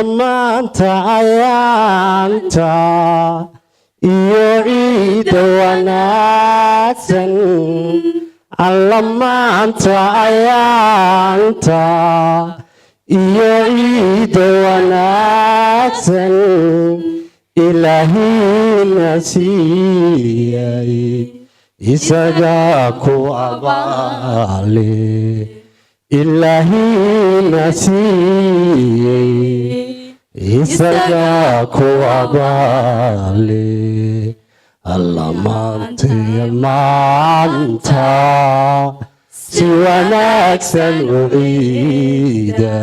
maanta ayaanta iyo ciida wanaagsan alla maanta ayaanta iyo ciida wanaagsan ilaahina siiyay isagaa ku abaale ilaahina siiyey isagaa ku abaale alla maantaya maanta si wanaagsan u ciida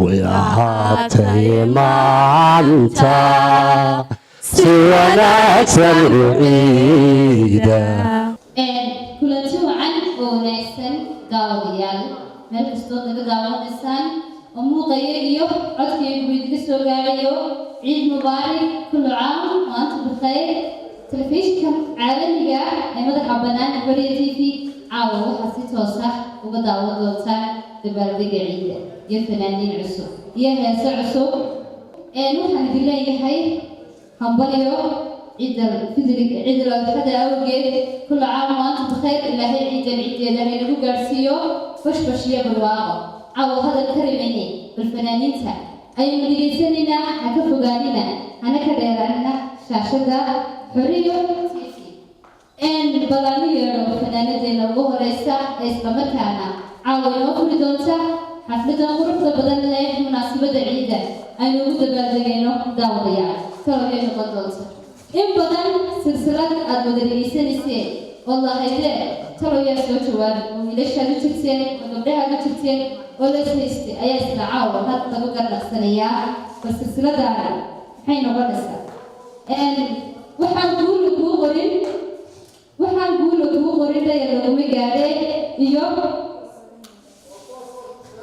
way ahaatay maanta si wanaagsan u ciida kulanti wacan oo wanaagsan daawadayaal meel kastoo naga daawanaysaan oo muuqaya iyo codkaygu idinka soo gaarayo ciid mubaarak kullu caam maanta bikayr telefishinka caalamiga ee madaxa bannaan Xuriya TV caawa waxaa si toos ah uga daawan doontaan dabaaldega ciida iyo fanaaniin cusub iyo heeso cusub waxaan idin leeyahay hambalyo عيد الفطر أوجد كل عام وأنتم بخير إلى هي عيد لأن نقول جارسيو فش بالواقع أو هذا الكريمني بالفنانين تا أي مدرسيننا هكفوا قالنا أنا كرير عنا شاشة حرية إن بلانية الفنانين الله رئيسا إسلامتنا عاونوا كل دونتا حفلة غرفة بدل لا مناسبة عيدة أي نقول دبادجينو داوريا كلهم يقدرون إن بدل سلسلة المدرسين والله هيدا ترى يا سوتوان وليش هذا تكسين وقبلها هذا تكسين ولا سيستي أي سلعة وهذا تبقى الأحسنية بس السلسلة دارا حين ورثة وحنقول بوغرين ده يلو مجاري يوم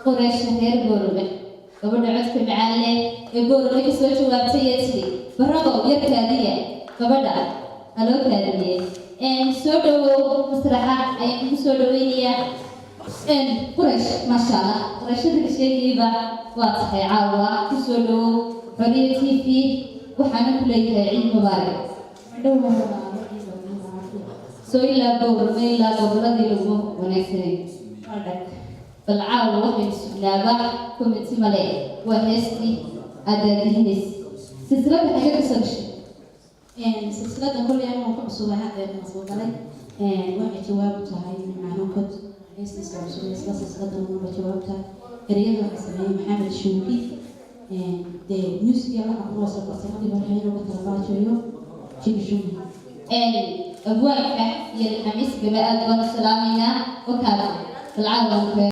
قريش هير بورمه قبل عدك معلي بورمه كسوتوان تيجي برافو يا كادية gabadha aloo kaadiyay soo dhawow masraxa ayaan ku soo dhaweynayaa quraysh maasha allah qurayshada ka sheegayba waa tahay caawa ku soo dhawow Xuriya TV waxaana ku leeyahay ciid mubaarak soo ilaa goboladii lagu wanaagsanay bal caawa waxay sugnaaba komiti male waa heestii adaadihinis silsilada xaga ka soo gashay سلسلة كل يوم وقصوا هذا المصدر واحد جوابتها هاي معنا كنت سلسلة جوابتها رياض حسنين محمد شوقي ده ميوزك يلا أقوى سلسلة دي برهين وبتربع شوية شيء شوقي أبوك يا الخميس ببقى دون سلامنا وكذا في العالم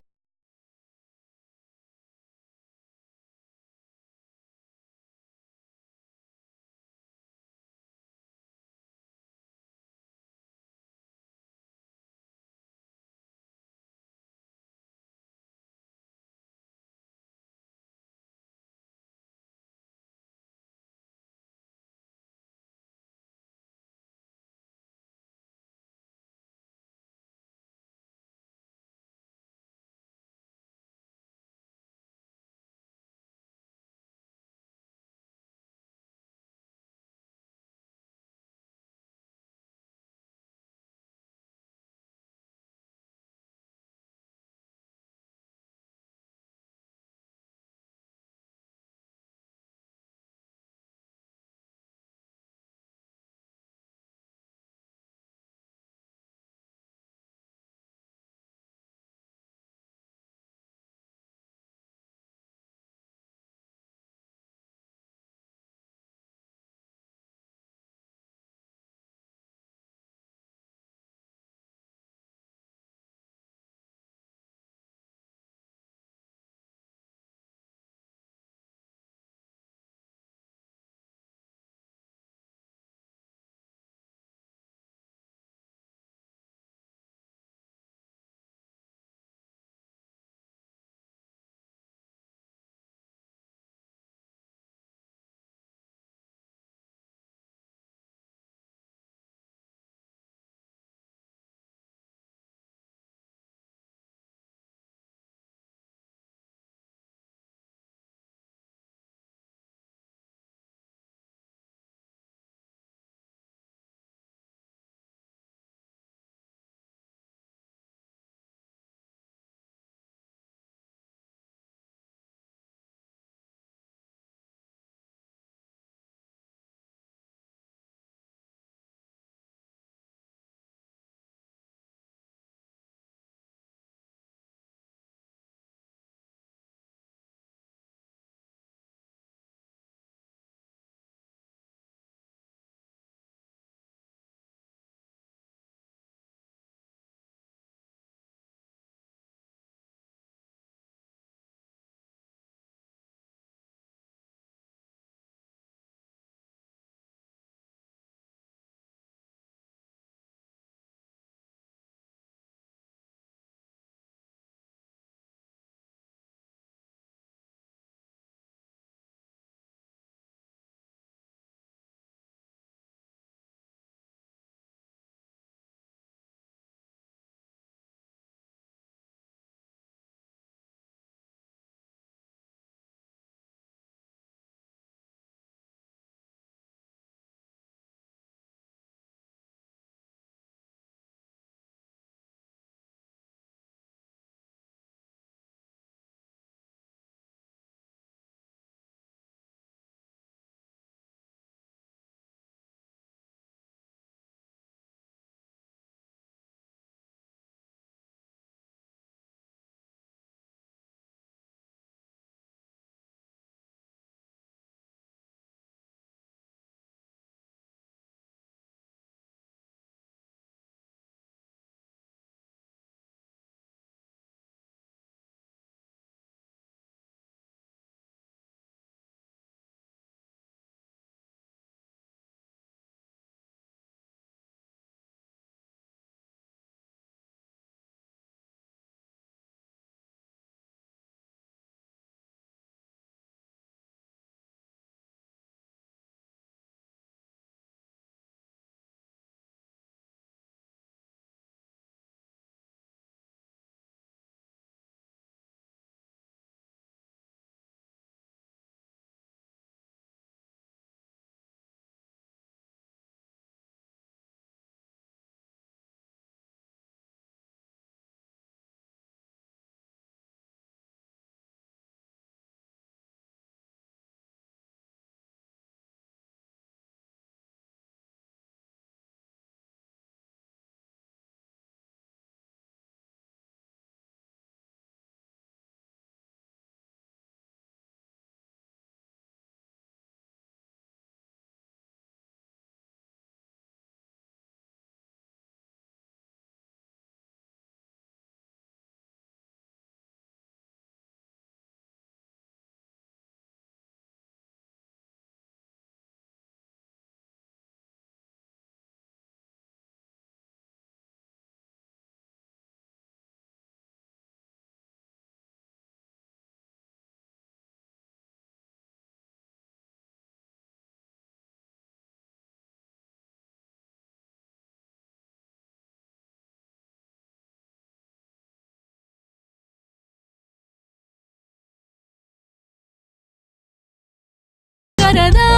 waxgarada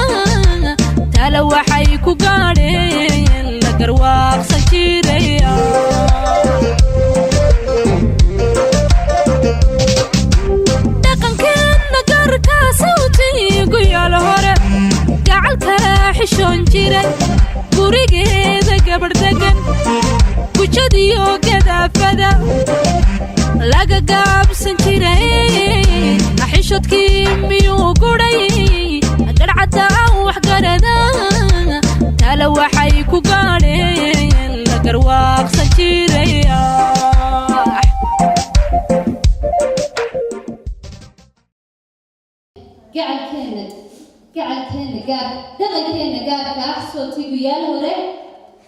tala waxay ku gaadheen la garwaaqsan jiraya dhaqankeena gaarka sawtigu yaal hore gacalka xishoon jiray gurigeeda gabadh degan gujadiyo gadaafada laga gaabsan jiray xishoodkii miyuu guray garcadda waxgarada tala waxay ku gaadheen la garwaaqsan jiraya gacalkeena gaar dhaqankeena gaarka ah sootigu yaal hore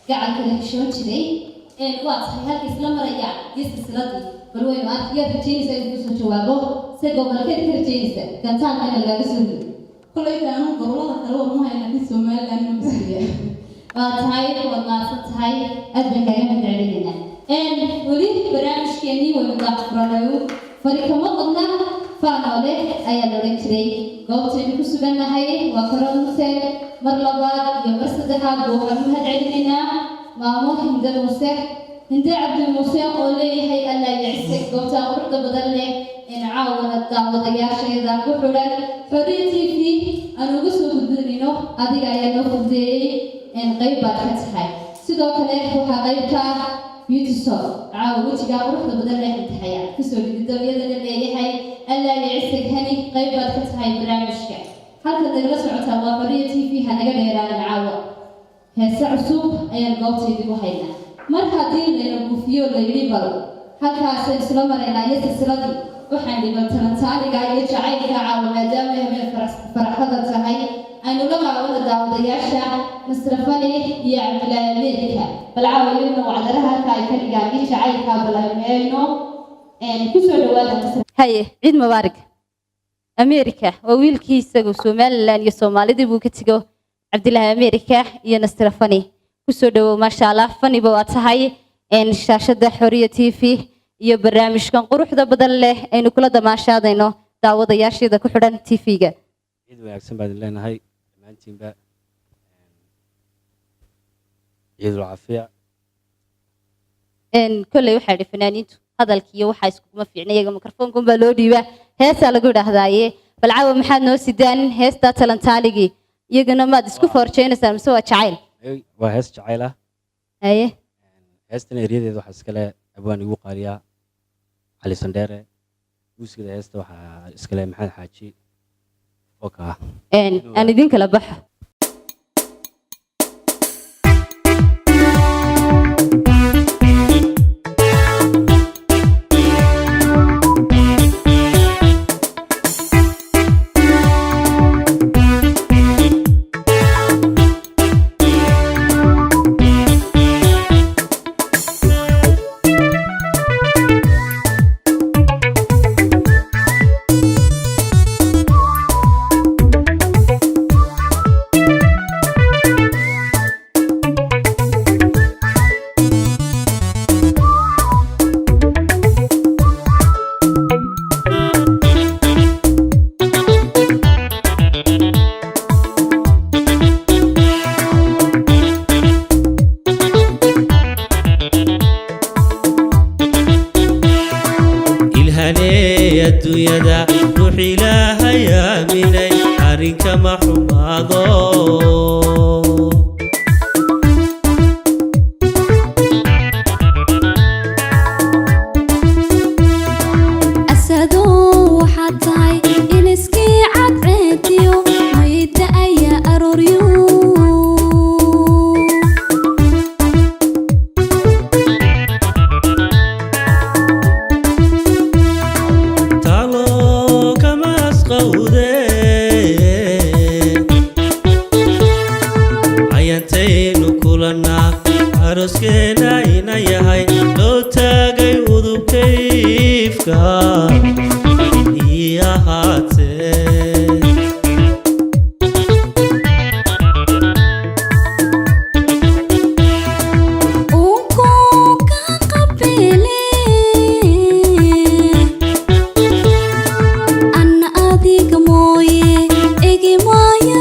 gacalkana xishoon jiray waa tahay halka isla maraya iyo silsiladii bal waynu arkiyaad rajaynaysa inuu kusoo jawaabo se gobolkeed ka rajaynaysa gantaanka in lagaaga soo rido kulleyda anu gobolada kale warmahay laakiin somaliland ma masiiya waa tahay waad maadsan tahay aad baan kaaga mahadcelinaynaa weli barnaamijkeenii waynu daafuranayo fari kama qodna faanoole ayaa la odhan jiray goobtaynu ku sugannahay waa koronte mar labaad iyo mar saddexaad buu waxaan u mahadcelinaynaa maamo hinde muuse hinde cabdi muuse oo leeyahay allaa yacisay goobtaa quruxda badan leh in caawana daawadayaasheeda ku xidhan xorriya t v aan uga soo gudbinayno adiga ayaa noo fududeeyey qayb baad ka tahay sidoo kale waxaa qayb ka ah beautysol caawa wejigaa quruxda badan leh intixaya kasoo dhidido iyadana leeyahay allaa yacisay hani qayb baad ka tahay barnaamijka halka nagala socotaa waa xorriya t v ha naga dheeraanin caawa heese cusub ayaan goobtaydigu haynaa mar haddii layna buufiyo layidhi bal halkaasay isla maraynaa iyo silsiladii waxaan dhiban talantaaniga iyo jacaylka caawa maadaama habeen faraxada tahay aynu la maawada daawadayaasha masrafani iyo cabdilaahi ameerika bal caawa iyaguna wacdaraha halka ay ka dhigaan iyo jacaylka bal aynu kusoo dhawaada haye ciid mubaarak ameerika waa wiilkii isagu somaliland iyo soomaalidii buu ka tego cabdilaahi ameerika iyo nasrafani kusoo dhawow maasha allah faniba waa tahay shaashada xoriya t v iyo barnaamijkan quruxda badan leh aynu kula damaashaadayno daawadayaasheeda ku xidhan t v-ga ciid wanaagsan baad leenahay dhammaantiinba ciidul caafiya kolley waxaa idhi fanaaniintu hadalki iyo waxaa iskuguma fiicna iyaga mikrofoonkunbaa loo dhiibaa heesaa lagu idhaahdaaye bal caawa maxaad noo sidaan heestaa talantaaligii iyagana maad isku foorjeynaysaa mise waa jacayl waa hees jacayl ah haye heestan eryadeeda waxaa iskale abwaan igu qaaliyaa cali sandheere muusikada heesta waxaa iskale maxamed xaaji oo ka ah aan idin kala baxo Anna adiga mooye egi maayo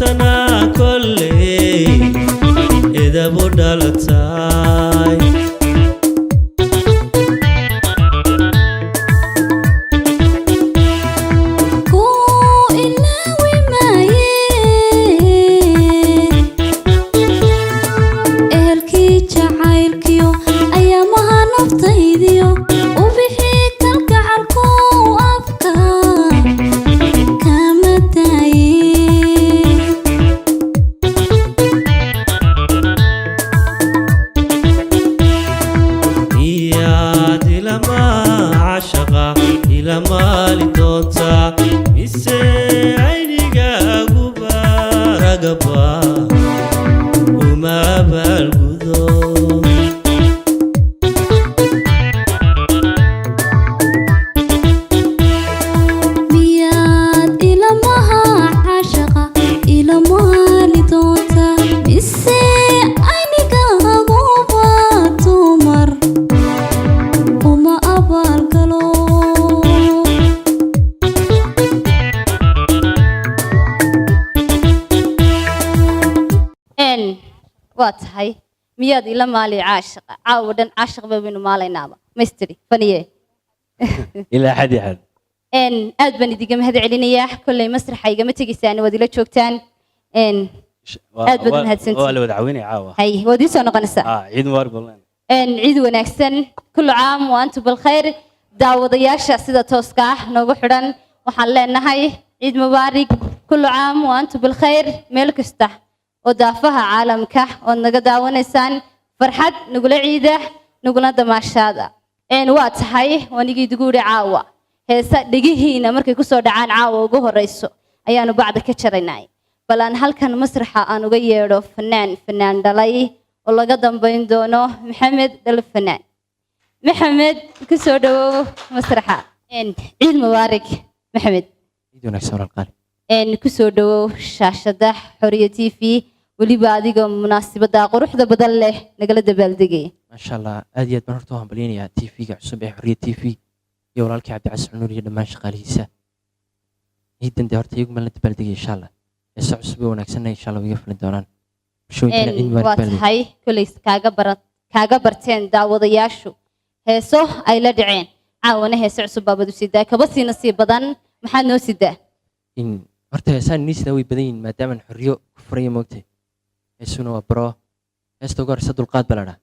ورسنا كل إذا بدلتاي واتهاي مياد إلى مالي عاشق عاودن عاشق بينو مالي نابا مستري فنيه إلى حد حد إن أدبني دي جمهد علينية كل مسرح حاجة متجسان ودي لا شوكتان إن أدبن هالسنت ولا ودعويني عاوة هاي ودي سنة قنصة عيد مبارك والله إن عيد ونكسن كل عام وأنتم بالخير داود ياشا سيدة توسكا نوبحرن وحلنا هاي عيد مبارك كل عام وأنتم بالخير ملك استح ودافها عالمك ونقدا ونسان فرحت نقول عيده نقول دماشادا إن واتهاي ونيجي تقول عاوة هسا دقيهنا مركي كسر دعان عاوة وجوه الرئيس أيانو بعد كشريناي بلان هل كان مسرحة أنا جيرو فنان دلائي والله قدم بين دونه محمد الفنان محمد كسر دو مسرحة إن عيد مبارك محمد عيد ونكسر القلب إن كسر دو شاشة حرية في ولي بعديكم مناسبة قروح ده بدل له نقل دبلدقي ما شاء الله أديت بنرتوهم بليني يا تي في عصب حرية تي في يورا لك عبد العزيز عنوري لما شغال هيسا هيدن دهرت يقوم لنا دبلدقي إن شاء الله يسع عصب ونكسرنا إن شاء الله ويقفل الدوران شو يمكن عيد مبارك بلدي هاي كليس كاجا برتين داود ياشو هسه أي لدعين عاونه هسه عصب بابا دوسيدا كبسي نصيب بدن محل نوسيدا إن هرتا إنسان نيس ذوي بدين ما دام حرية كفرية موته هسونا وبرا هستوجر صد القاد بلده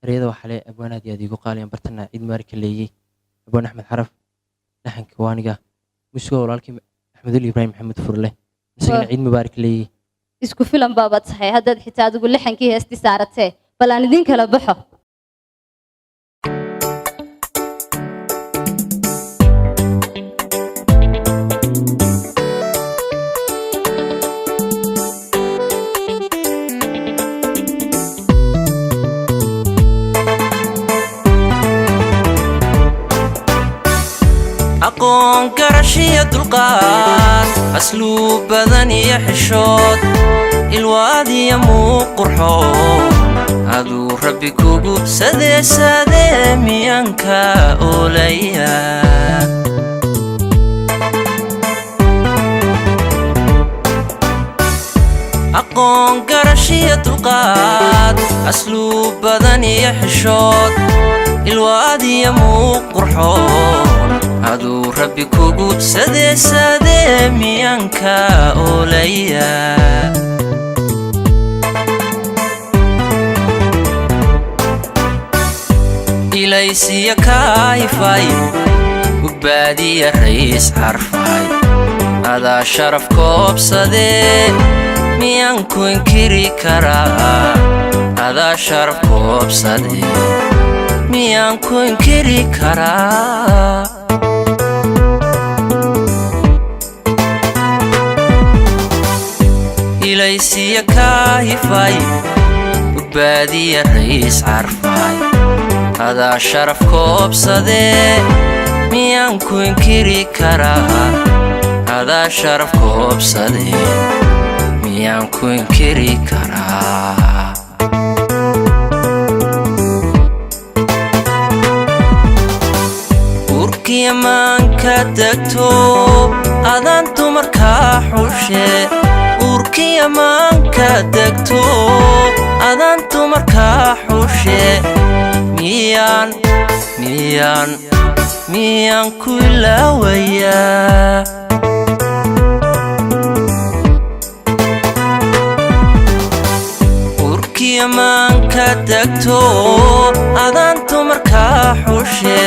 رياضة وحلاء أبونا دياديقو قالين برتنا عيد مبارك اللي أبونا أحمد حرف لحن كوانجا مسوا ولكن أحمد إبراهيم محمد فرله مسكين عيد مبارك اللي isku filan baaba tahay haddaad xitaa adigu lixankii heesti saaratee bal aan idin kala baxo aqoon garashiya dulqaad asluub badan iyo xishood ilwaadiya muuqurxoon aduu rabbi kugu sadeesadee miyanka oolaya aqoon garashiya dulqaad asluub badan iyo xishood ilwaadiya muuqurxoon aduu rabbi kugu sadeesadee miyanka oolaya ilaysiya kaayfay ugbaadiya rays carfay adaa sharaf koobsadee miyanku inkiri karaa adaa sharaf koobsadee miyanku inkiri karaa ilaysiya kaayfay ugbaadiya rays carfay adaa sharaf koobsadee miyanku inkiri karaa adaa sharaf koobsadee miyanku inkiri karaa urkiya maanka degto adaan dumarkaa xushe uurkiya maanka degto adaan dumarkaa xushe miyaan ku ilaawayaa uurkiya maanka degto adaan dumarkaa xushe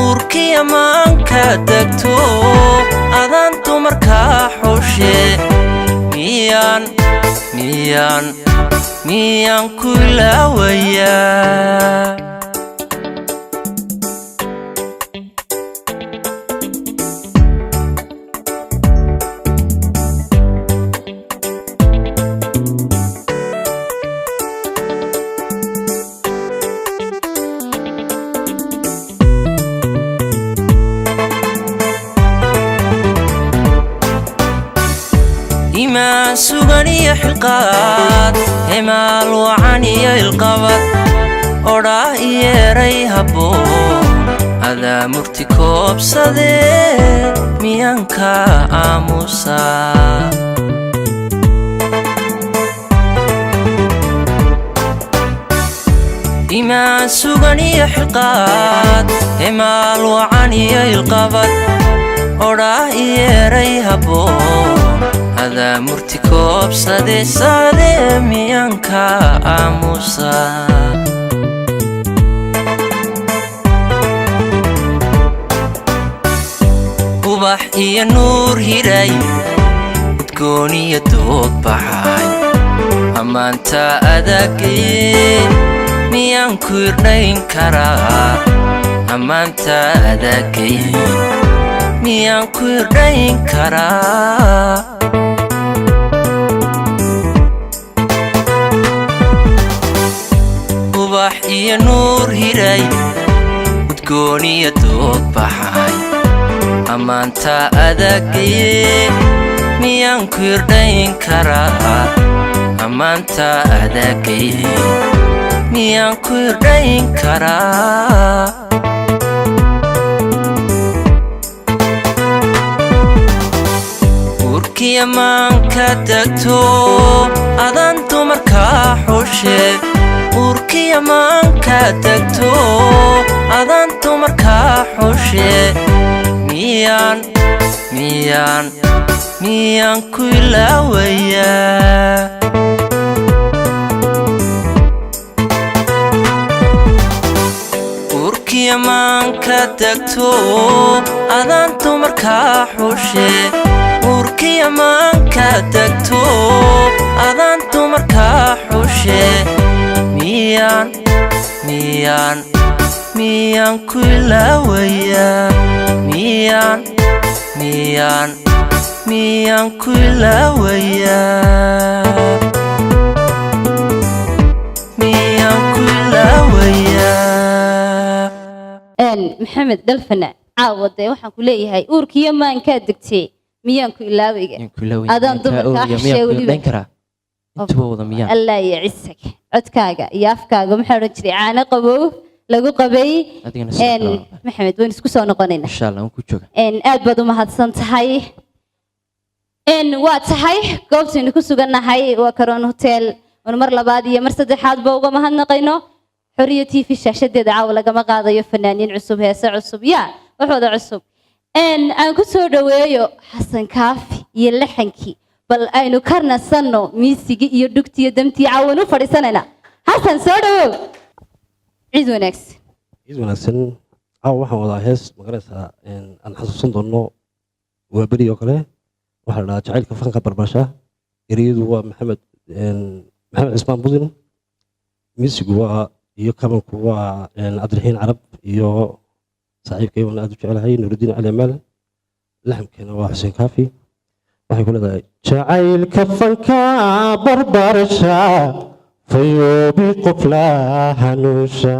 uurkiya maanka degto adaan dumarkaa xushe miyaan ku ilaawayaa imaan sugan iyo xilqaad himaal wacan iyo ilqabad odhaah iyo eray habboon adaa murti koobsadee miyaan kaa aamusaa imaan sugan iyo xilqaad himaal wacan iyo ilqabad odhaah iyo eray habboon adaa murti koobsadee saadee miyaan kaa aamusaa ubax iyo nuur hiray udgoon iyo doog baxay ammaanta adaagayee miyaan ku irdhayn karaa ammaanta adaagayee miyaan ku irdhayn karaa ubax iyo nuur hiray udgoon iyo doog baxay ammaanta adaagayee miyaan ku irdhayn karaa ammaanta adaagayee miyaan ku irdhayn karaa uurkiya maanka degto adaan dumarkaa xushe uurkiya maanka degto adaan dumarkaa xushe miyaan ku ilaawayaa uurkiya maanka degto adaan dumarkaa xushe uurkiya maanka degto adaan dumarkaa xushe miyaan ku ilaawayaa miyaan ku ilaawayaa miyaan ku ilaawayaa maxamed dhalfana caawa dee waxaan ku leeyahay uurkiyo maankaa degtee miyaan ku ilaawayga adaan dumarkaa xashee weliba allah iyo cisag codkaaga iyo afkaaga maxaa odhan jiray caano qabow lagu qabay maxamed waan isku soo noqonaynaa aad baad u mahadsan tahay waa tahay goobtaynu ku sugannahay waa karoon hotel oon mar labaad iyo mar saddexaadba uga mahadnaqayno xoriyo tv shaashadeeda caawa lagama qaadayo fanaaniin cusub heese cusub waxooda cusub aan ku soo dhaweeyo xasan kaafi iyo laxankii bal aynu ka nasanno miisigii iyo dhugtii iyo damtii caawan u fadhiisanayna xasan soo dhawow ciid wanaagsan caawa waxaan wadaa hees magaraysaa aan xasuusan doonno waa beri oo kale waxaa la dhahaa jacaylka fanka barbasha ereyadu waa maxamed cismaan budin miisigu waa iyo kabanku waa cabdiraxiin carab iyo saaxiibkayban aad u jecelahay nurudiin cali amaal laxamkeena waa xuseen kaafi waxay ku leedahay jacaylka fanka barbaarsha fayoobi qofla hanuusha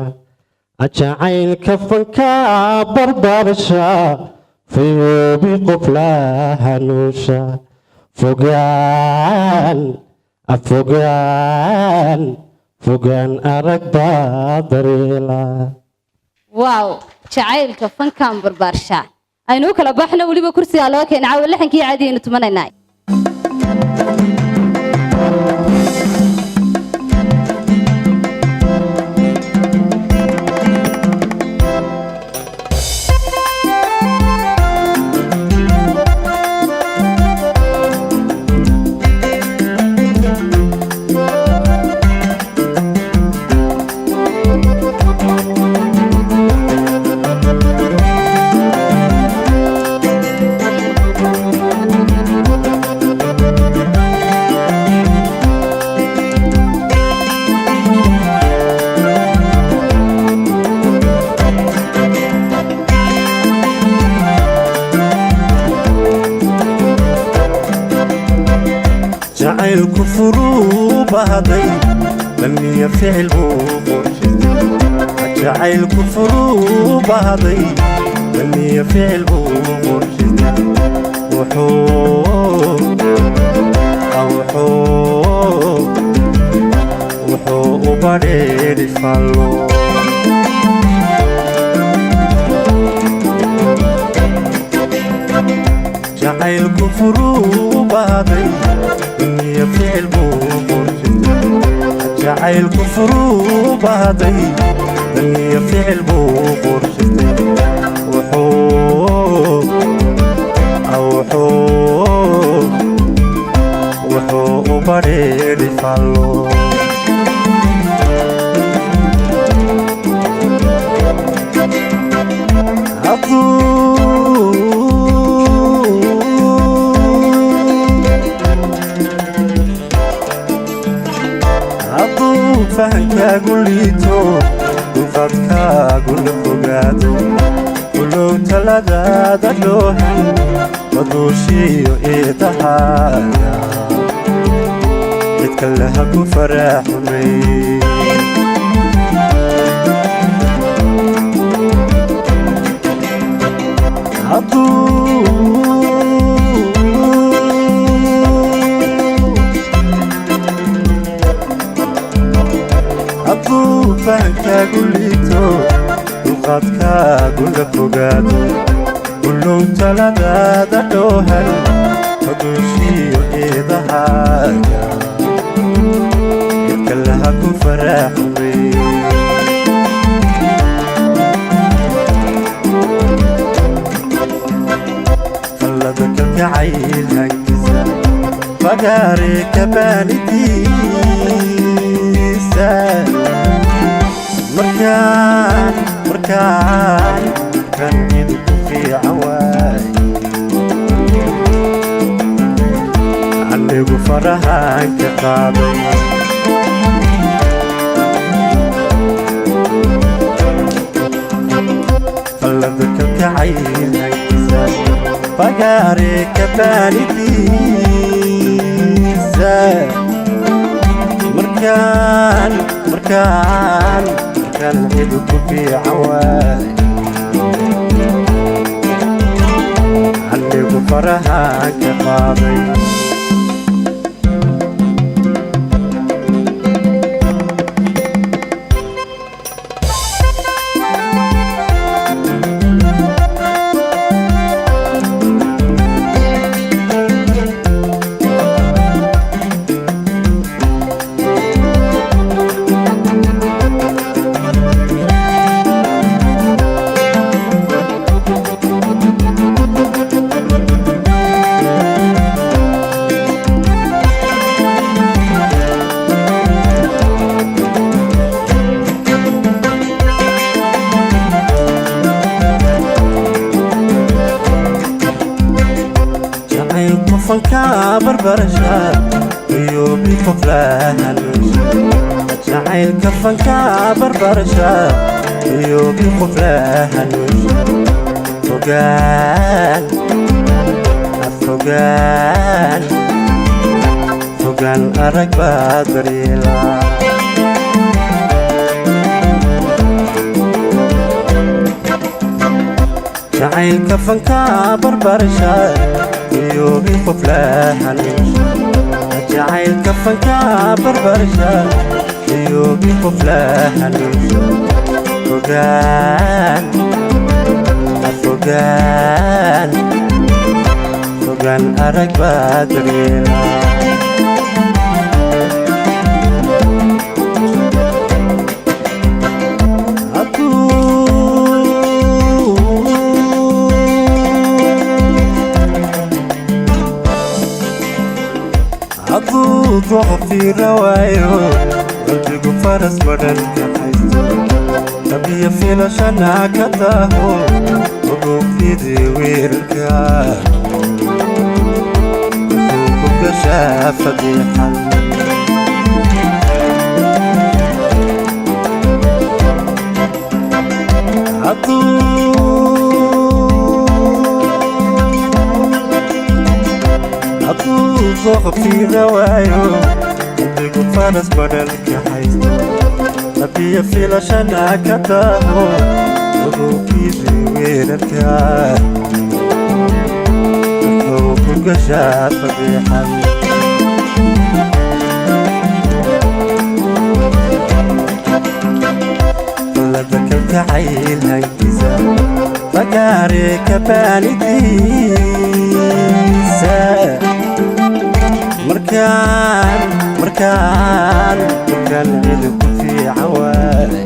jacaylka fanka barbaarsha fayoobi qofla hanuusha fogaan arag baa dareela waaw jacaylka fankan barbaarsha aynu kala baxno weliba kursiga loo keenay caawa laxankii caadi aynu tumanaynaa جعل كفر بهضي لم يفعل بقرشت جعل كفر بهضي لم يفعل بقرشت وحو وبريد فالو جعل كفر بهضي لم يفعل بقرشت جعل كفر بهضي لم يفعل بقرشت وحو بريد فالو عضو فهنكا قليتو وفاتكا قل فقاتو كلو تلادا دلوهن ودوشيو إيتحايا يتكلها كفرح مي عضو فهنكا قليتو وفاتكا قل فقاتو كلو تلادا دلوهن ودوشيو إيتحايا يتكلها كفرح مي فلدك الجعيل هنكسا فقاري كباني ديسا مركان كان يدك في عواي عني وفرحان كقابي فلدك الجعيل هنكسا فقاري كباني ديسا مركان يدك في عواي عني وفرحان كقابي فنكا بربرشا يوبي قفلها نوش جعل كفنكا بربرشا يوبي قفلها نوش فوقان أرق بدريلا جعل كفنكا بربرشا يوبي قفلها نوش جعل كفنكا بربرشا يوبي قفلها نوش فوقان أرق بدريلا عضو ضعف في روايو قلبي فرس بدل كحيستو تبي في لشنا كتاهو وقوف في ديويركا وفوق شاف فضيحا عضو ذوق في غوايو عندك فرس بدل كحيز أبي في لشنا كتاهو وذوقي زوين الكار وكل قشات فبيحل فلدك الكعيل هيتزا فقاري كبالديسا مركان عيدك في عوالي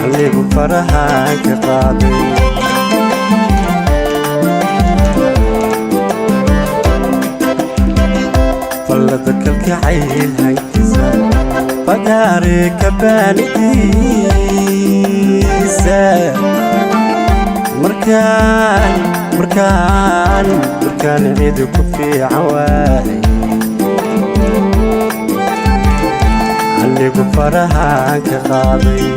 اللي بفرحك قاضي فلدك الكعيل هيتزا فقاري كبالديسا مركان عيدك في عوالي اللي بفرحك قاضي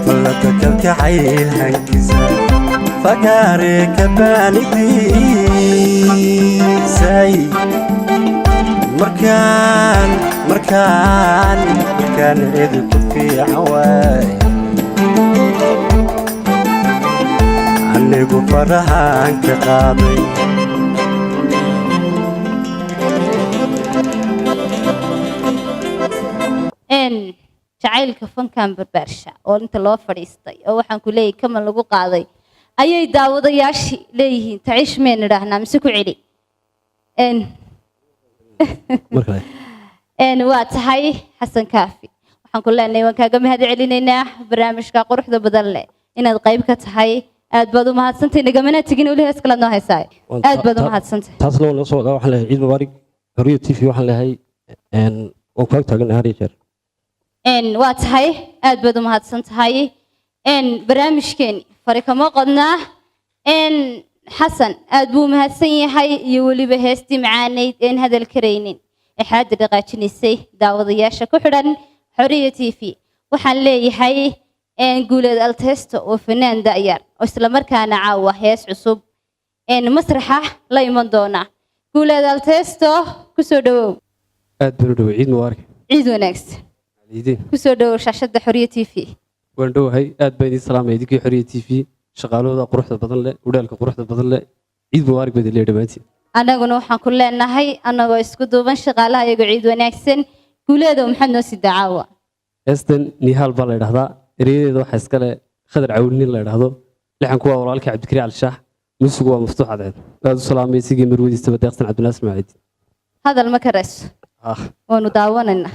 فلتك الكعيل هيكسا فقاري كبالديساي مركان عيدك في عواي اللي بفرحك قاضي jacaylka fankan barbaarsha oo inta loo fadhiistay oo waxaan ku leeyahay kaman lagu qaaday ayay daawadayaashii leeyihiin taciish meen idhaahnaa mise ku celi waa tahay xasan kaafi waxaan ku leenahay waan kaaga mahad celinaynaa barnaamijka quruxda badan leh inaad qayb ka tahay aad baad u mahadsantahay nagamana tegin weli hees kala noo haysaa aad baad u mahadsantahay taas loo soo wadaa waxaan leeyahay ciid mubaarak xorriya TV waxaan leeyahay waan ku ag taagan har iyo jeer waa tahay aad baad u mahadsan tahay barnaamijkeeni fari kama qodnaa xasan aad buu mahadsan yahay iyo weliba heestii macaaneyd een hadal karaynin ee xaadi dhaqaajinaysay daawadayaasha ku xidhan xoriya TV waxaan leeyahay guuleed altesto oo fanaan da'yar oo isla markaana caawa hees cusub masraxa la iman doona guuleed altesto ku soo dhawow aad buu dhaw ciid mubaarak ciid wanaagsan kusoo dhawow shaashada xoriya TV waan dhowahay aad baan idin salaamay idinkii xoriya TV shaqaalooda quruxda badan leh udhaalka quruxda badan leh ciid mubaarak baad leeyahay dhamaantiin annaguna waxaan ku leenahay annagoo isku duuban shaqaalaha iyagu ciid wanaagsan guuleedo maxaad noo sii dacaawa heestan nihaal baa la yidhahdaa ereyadeeda waxaa iskale khadar cawlinin la yidhaahdo lixanku waa walaalkii cabdikariin cali shaax musigu waa maftuux cadceed aad u salaamay sigii marwadiisaba deeqsan cabdinaasir macaadi hadal ma karayso waanu daawanaynaa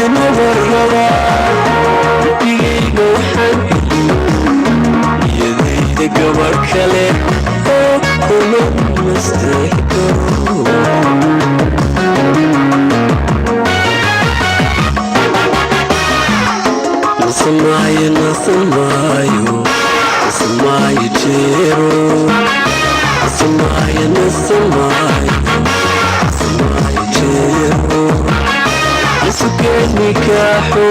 geystana warrabaa igayga waxaan iyadayda gabar kale oo kuma nasteexi karo nasamaayo nasamaayo nasamaayo jeero nasamaayo nasamaayo nasamaayo jeero nasugeen nikaaxo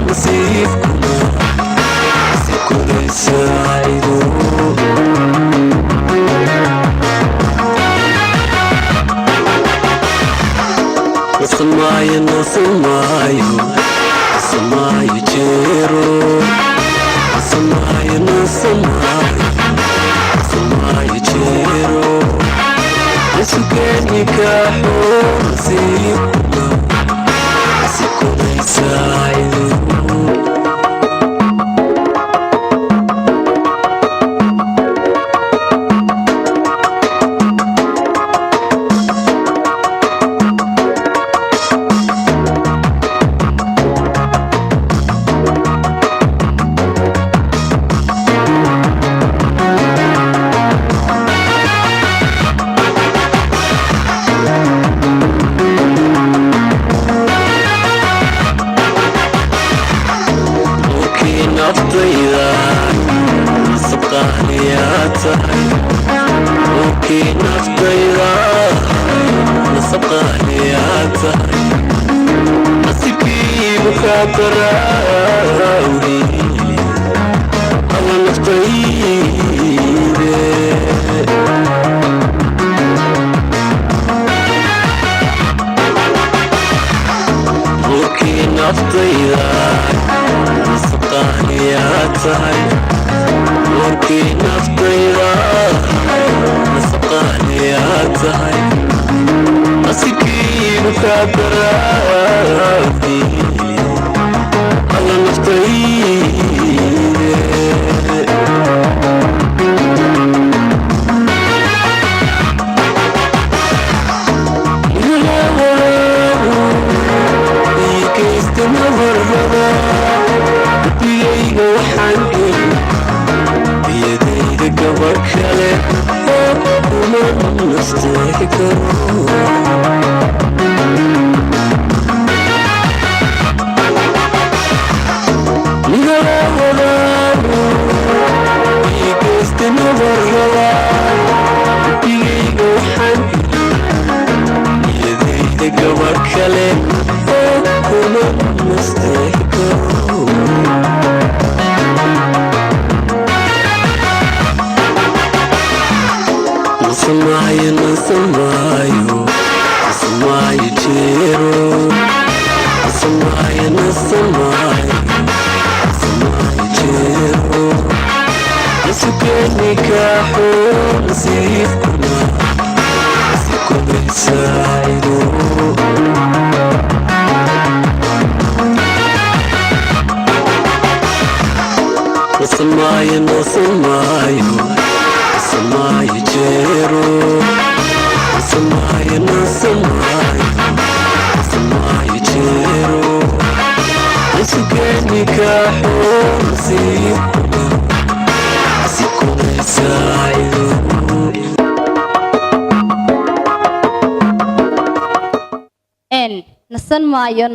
nasiibkuna nasiibkunaysaacido nasamaayo nasamaayo nasamaayo jeero nasamaayo nasamaayo nasamaayo jeero nasugeen nikaaxo nasiibkuna nasiibkunaysaacido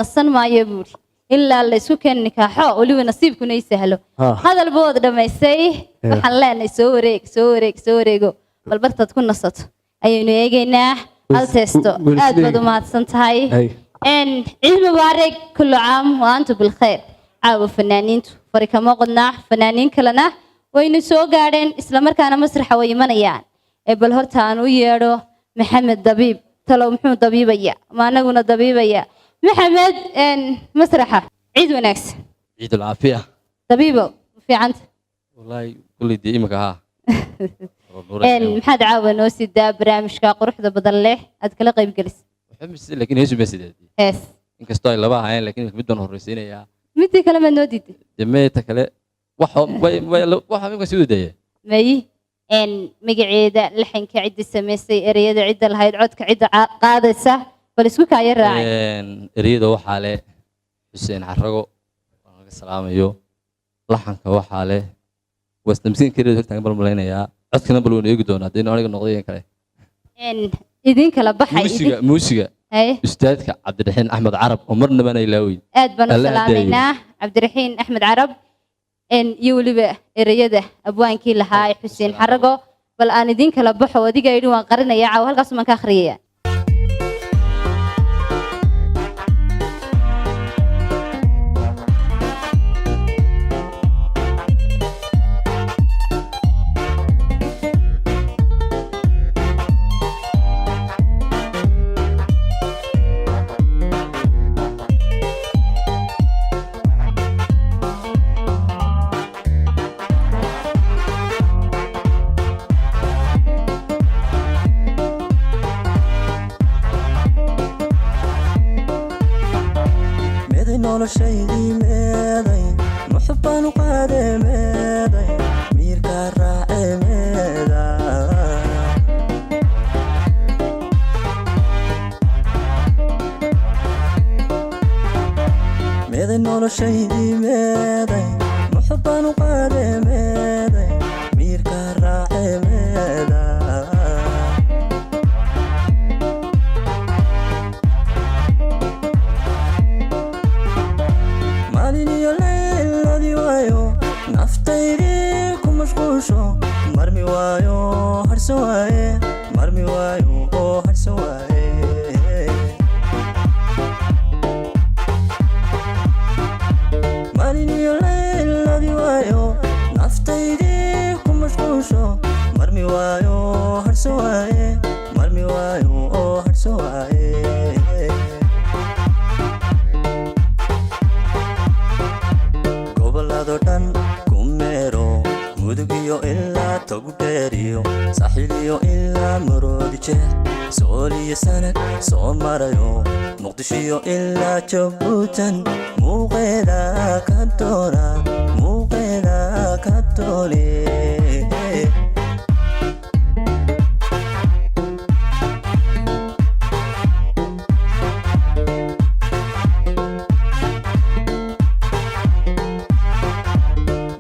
nasan maayo buuri ilaa la isku keen nikaaxo waliba nasiibkuna ay sahlo hadal bood dhamaysay waxaan leenahay soo wareego bal bartad ku nasato ayaynu eegaynaa hal teesto aad baad u mahadsan tahay ciid mubaarak kullu caam wa antum bil khayr caawa fanaaniintu fari kama qodnaa fanaaniin kalena waynu soo gaadheen isla markaana masraxa way imanayaan bal horta aan u yeedho maxamed dabiib talow muxuu dabiibaya ma anaguna dabiibaya محمد مسرحة عيد وناكس عيد العافية طبيبه في عنت والله كل دي إمك ها محد عاون وسي دا برامج قروح ذا بدل له أتكلم قيب جلس بحبس لكن هيش بس دي يس إنك استوى اللي بقى عين لكن بدون هالرسينة يا متى كلام النودي جميت كلا واحد ممكن سيود ده ماي مقعدة لحين كعد السمسي رياض عدة الهيد عود كعد قادسة بلسوك عير راعي رياضة وحالة xuseen xarago waan laga salaamayo laxanka waxaa leh wasnamsiin kareed hortaan bal malaynayaa codkana bal waan eegi doonaa hadaynu aniga noqdayen kale idin kala baxay muusiga ustaadka cabdiraxiin axmed carab oo marnaba aan ilaaweyn aad baan u salaamaynaa cabdiraxiin axmed carab iyo weliba ereyada abwaankii lahaa xuseen xarago bal aan idin kala baxo adiga idin waan qarinayaa caaw halkaas ma ka akhriyaya noloshaydii meeday muxubbaan u qaadee meeday miirkaa raacee meeda meeday noloshaydii meeday muxubbaan u qaadee meeday miirkaa raacee meeda naftaydi ku mashquusho marmi waayo harsan waaye marmi waayo oo harsan waaye maalin iyo leyladi waayo naftaydi ku mashquusho marmi waayo harsan waaye marmi waayo oo harsan waaye gobolado dhan mudugiyo ilaa togdheeriyo saxiliyo ilaa maroodi jeex sooliyo sanad soo marayo muqdishiyo ilaa jabuutan muuqeeda ka doona muuqeeda ka doone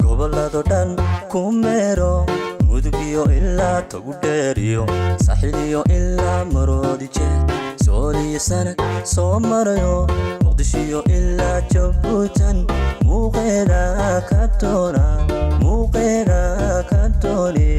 gobolado dhan kumero mudugiyo ilaa togdheeriyo saxiliyo ilaa maroodi jeex sooliyo sanad soo marayo muqdishiyo ilaa jabuutan muuqeeda ka doona muuqeeda ka doone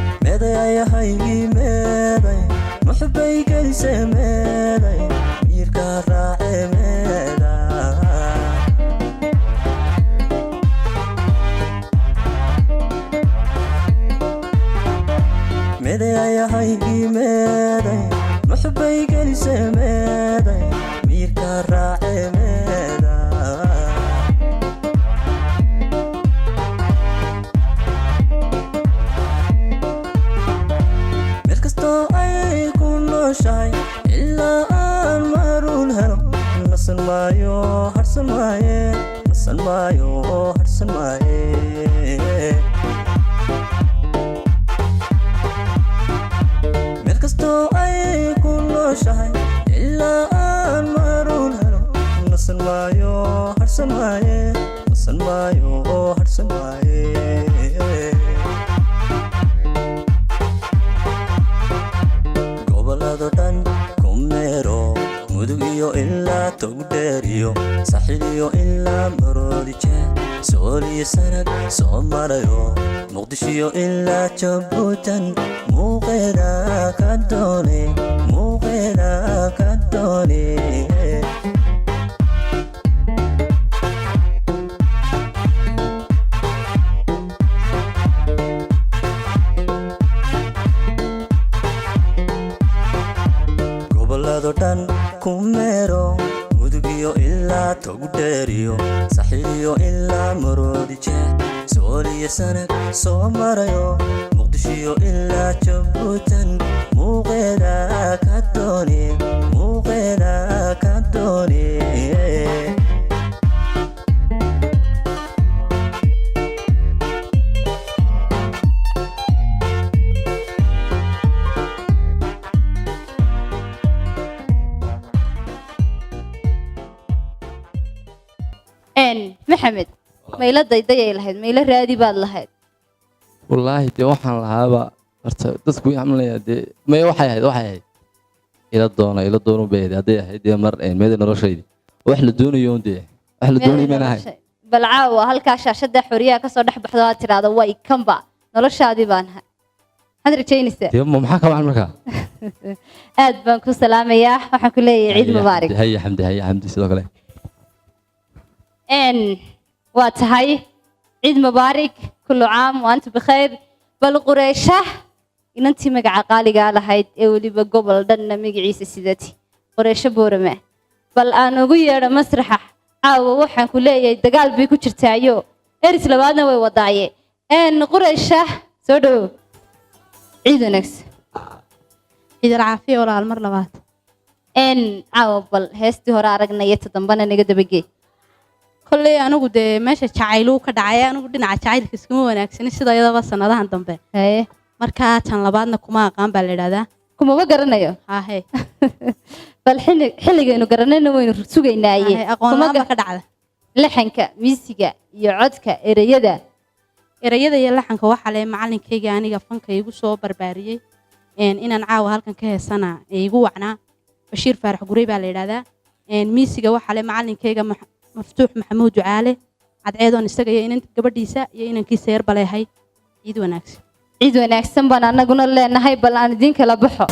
ayahaygii meeday muxubbay gelise meeday miirkaa raacee meeda meeday ayahaygii meeday muxubbay gelise meeday miirkaa raacee meeda ilaa aan maruun helo nasan maayo harsan maaye nasan maayo harsan maaye meel kastoo ay ku nooshahay ilaa aan maruun helo nasan maayo harsan maaye nasan maayo harsan maaye gobolado dhan kumero mudugiyo ilaa togdheeriyo saxiliyo ilaa maroodi jeex sooliyo sanad soo marayo muqdishiyo ilaa jabuutan muuqeeda ka doone muuqeeda ka doone dunidoo dhan ku meero mudugiyo ilaa togu dheeriyo saxiiliyo ilaa maroodi jeex sooliyo sanag soo marayo muqdishiyo ilaa jabuutan muuqeeda ka dooni muuqeeda ka dooni maxamed mayla daydayay lahayd mayla raadi baad lahayd wallaahi dee waxaan lahaaba horta dadku yacmalayaa dee maya waxay ahayd ila doono bay ahayd hadday ahayd dee mar meeda noloshaydi wax la doonayo un dee wax la doonayo mayna ahayn bal caawa halkaa shaashada xoriyaha kasoo dhex baxdo aad tiraahdo way kanba noloshaadii baan ahay maxaad rajaynaysaa dee maxaa ka wacan markaa aad baan ku salaamayaa waxaan ku leeyahay ciid mubaarak haya xamdi sidoo kale waa tahay ciid mubaarak kullu caam wa anta bikhayr bal qureysha inantii magaca qaaligaa lahayd ee weliba gobol dhanna magaciisa sidati qureysho boorame bal aan ugu yeedho masraxa caawa waxaan ku leeyahay dagaal bay ku jirtaayo eris labaadna way wadaaye qureysha soo dhowow ciid wanaagsan ciid alcaafiya walaal mar labaad caawa bal heestii hore aragnaya ta dambana naga dabagee kolley anigu dee meesha jacayluu ka dhacay anigu dhinaca jacaylka iskuma wanaagsanin sida iyadaba sanadahan dambe markaa tan labaadna kuma aqaan baa la idhahdaa kumaba garanayo hahe bal xilligaynu garanayna waynu sugaynaaye aqoonlaanba ka dhacda laxanka miisiga iyo codka ereyada iyo laxanka waxaa le macalinkayga aniga fanka igu soo barbaariyey inaan caawa halkan ka heesana igu wacnaa bashiir faarax gurey baa la idhahdaa miisiga waxaa le macalinkayga maftuux maxamuud ducaale cadceedoon isaga iyo inan gabadhiisa iyo inankiisa yar baleehay ciid wanaagsan baan annaguna leenahay bal aan idiin kala baxo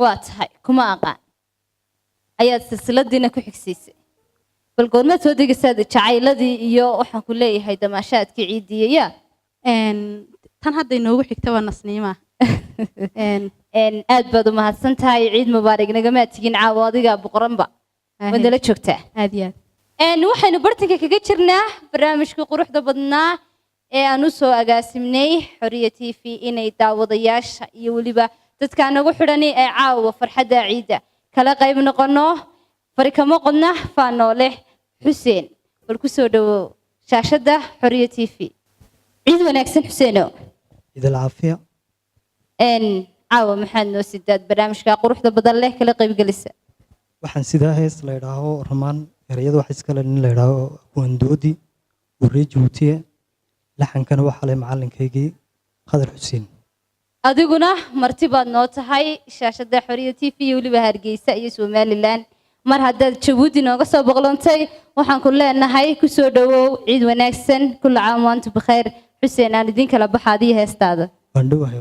waa tahay kuma aqaan ayaad silsiladiina ku xigsiisay bal goorma soo degaysaa jacayladii iyo waxaan ku leeyahay damaashaadkii ciidiyeya tan hadda inoogu xigta waa nasniima aad baad u mahadsan tahay ciid mubaarak nagama tigin caawo adiga boqoranba wadala joogtaa aad iyo aad waxaynu bartanka kaga jirnaa barnaamijkii quruxda badnaa ee aan u soo agaasimnay xoriya t v inay daawadayaasha iyo weliba dadka nagu xidhani ee caawa farxadda ciida kala qayb noqono farikamo qodna faanoole xuseen bal ku soo dhawow shaashadda xoriya t v ciid wanaagsan xuseeno ciid alcaafiya caawa maxaad noo sidaad barnaamijka quruxda badan leh kala qaybgelisa waxaan sidaa hees la idhaaho ramaan erayada wax iskale nin la idhaaho wandoodi uree juutiye laxankana waxaa leh macalinkaygii khadar xuseen adiguna marti baad noo tahay shaashadda xoriya t v iyo weliba hargeysa iyo somalilan mar haddaad jabuuti nooga soo boqlontay waxaan ku leenahay ku soo dhawow ciid wanaagsan kulla caam waantu bikhayr xuseen aan idin kala baxaadiyo heestaada waan dhowahay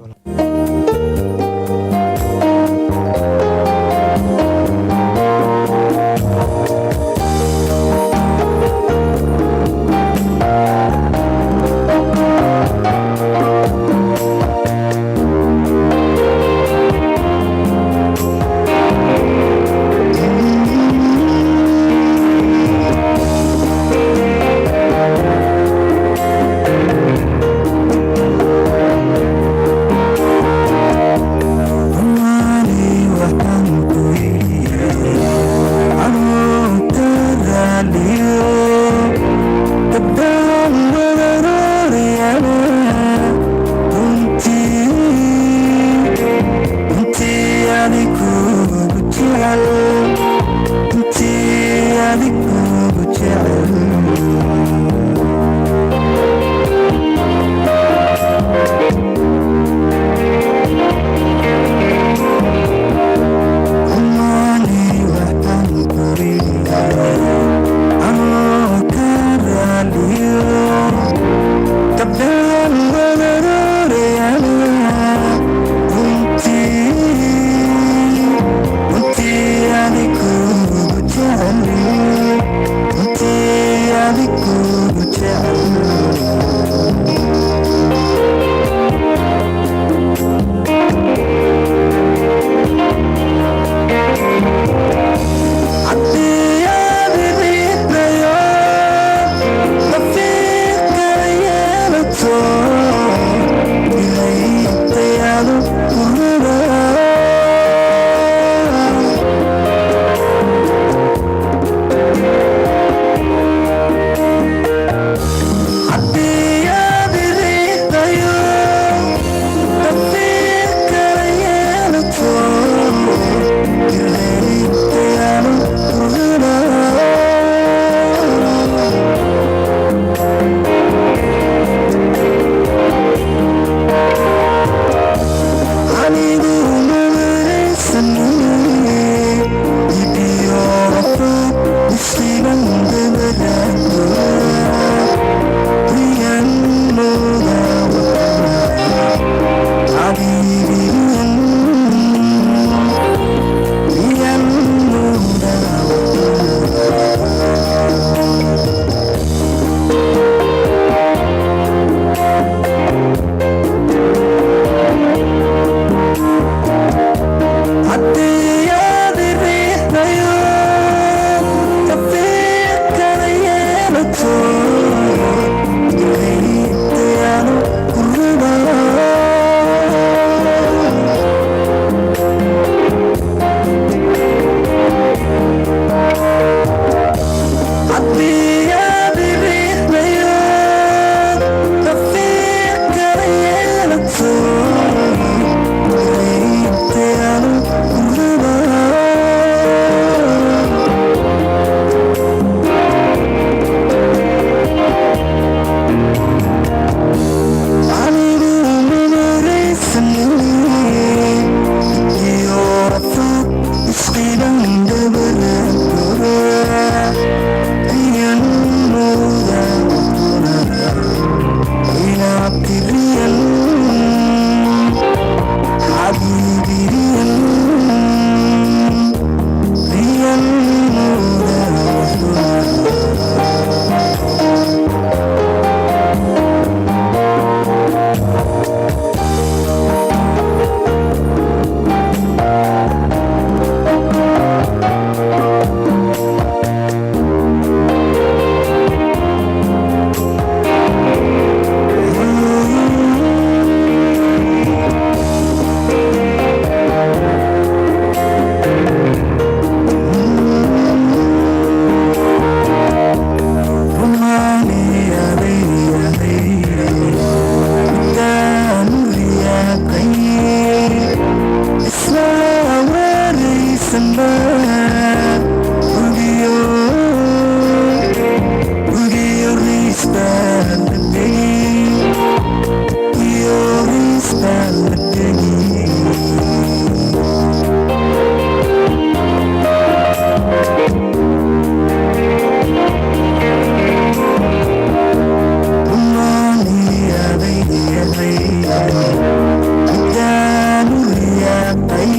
intaanu riyaaqay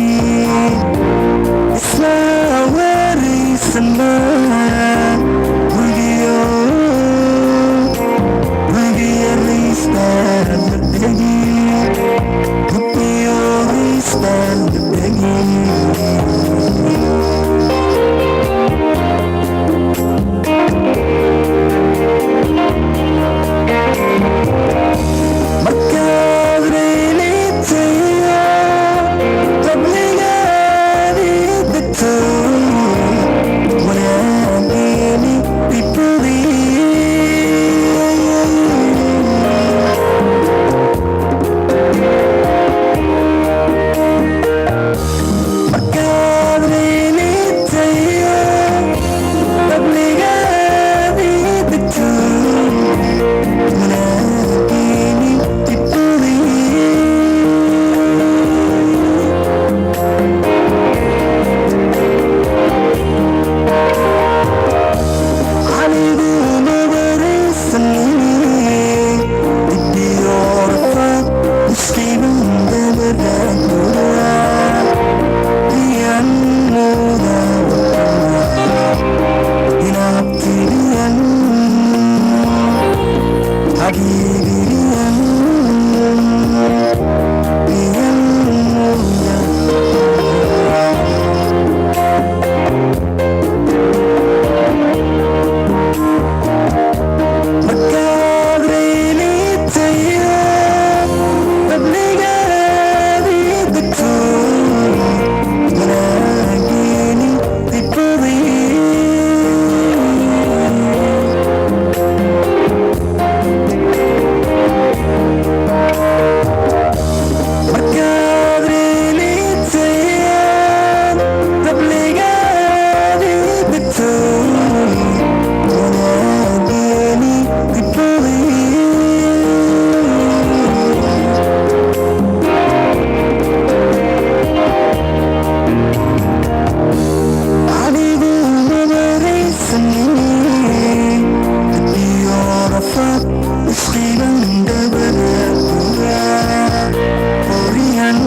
isla wareysannaa wegiyo raystaan degdegi wegiyo raystaan degdegi markaad reynitayo qabligaadii degto wanaageeni markaad reynitayo qabligaadii degto wanaageeni aniguna waraysanin dibiyoorfaad muslimin dabadaanura diyan mooda inaabtiriyan habiibiriyan diyan mooda markaad reynitayo qabligaadii degto wanaageeni dibadii markaad reynitayo qabligaadii degto wanaageeni dibadii aniguna waraysanin dibiyoorfaad isqiiban dabadaadura oriyan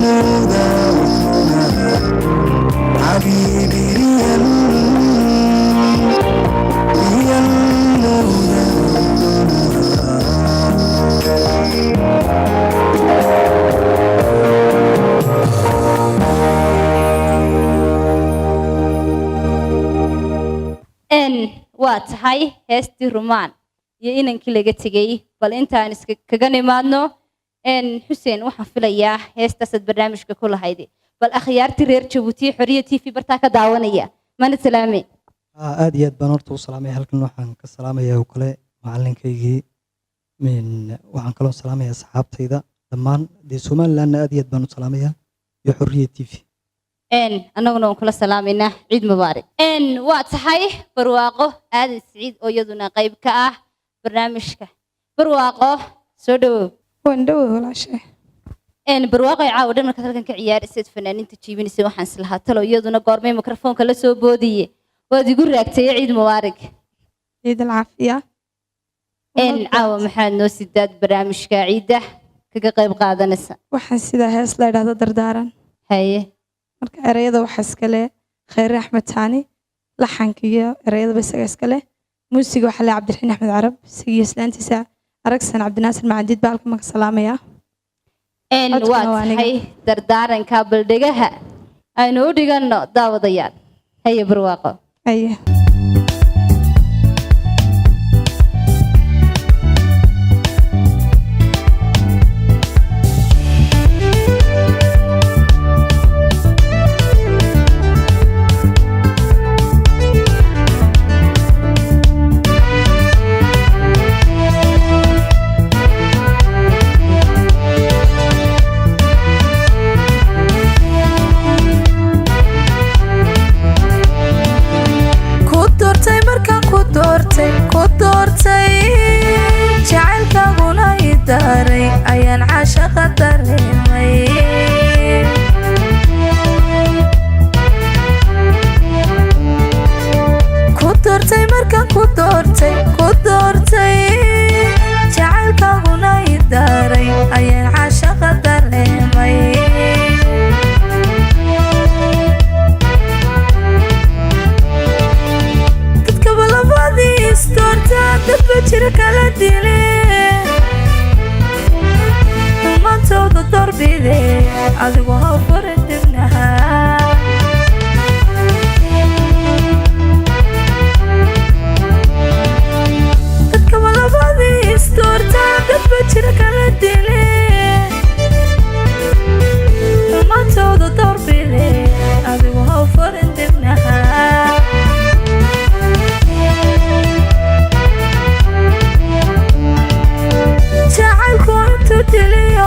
mooda habiibiriyan diyan mooda waa tahay heestii rumaan iyo inankii laga tegay bal intaan kaga nimaadno xuseen waxaan filayaa heestaasaad barnaamijka ku lahayd bal akhyaartii reer jabuuti xoriya t v bartaa ka daawanaya mana salaame aad iyo aad baan horta u salaamaya halkan waxaan ka salaamayaa oo kale macalinkaygii waxaan kaloo salaamayaa asxaabtayda dhammaan dee somalilandna aad iyo aad baan u salaamayaa iyo xoriya t v annaguna waan kula salaamaynaa ciid mubaarak waa tahay barwaaqo aadan siciid oo iyaduna qayb ka ah barnaamijka barwaaqo soo dhawow waan dhawow walaashay barwaaqo caawa dhan markaad halkan ka ciyaariseed fanaaniinta jiibinaysay waxaan islahaa talo iyaduna goormay mikrofoonka la soo boodiye waad igu raagtay ciid mubaarak ciid alcaafiya caawa maxaad noo sidaad barnaamijka ciidda kaga qayb qaadanaysa waxaan sidaa hees la idhaahdo dardaaran haye marka ereyada waxaa iskale khayre axmed taani laxanka iyo ereyadaba isaga iskale muusiga waxaa le cabdiraxiin axmed carab isagiyo islaantiisa aragsan cabdinaasir macandiid baa halka maka salaamaya waa tahay dardaaranka baldhegaha aynu u dhiganno daawadayaal haye barwaaqo haye jacaylkaaguna i daaray ayaan caashaqa dareemay ku doortay markaan ku doortay jacaylkaaguna i daaray ayaan doorbide adigu ha furin dibnaha dadka malabadii istoortaa dadba jira kala dile xumaantooda doorbide adigu ha furin dibnaha jacaylku intuu diliyo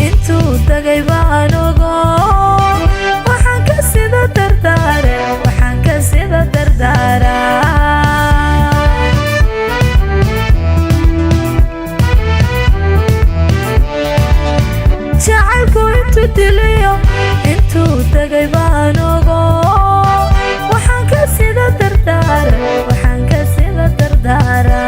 intuu dagay baan ogo waxaan ka sida dardaara waxaan ka sida dardaara jacaylku intuu diliyo intuu dagay baan ogo waxaan ka sida dardaara waxaan ka sida dardaara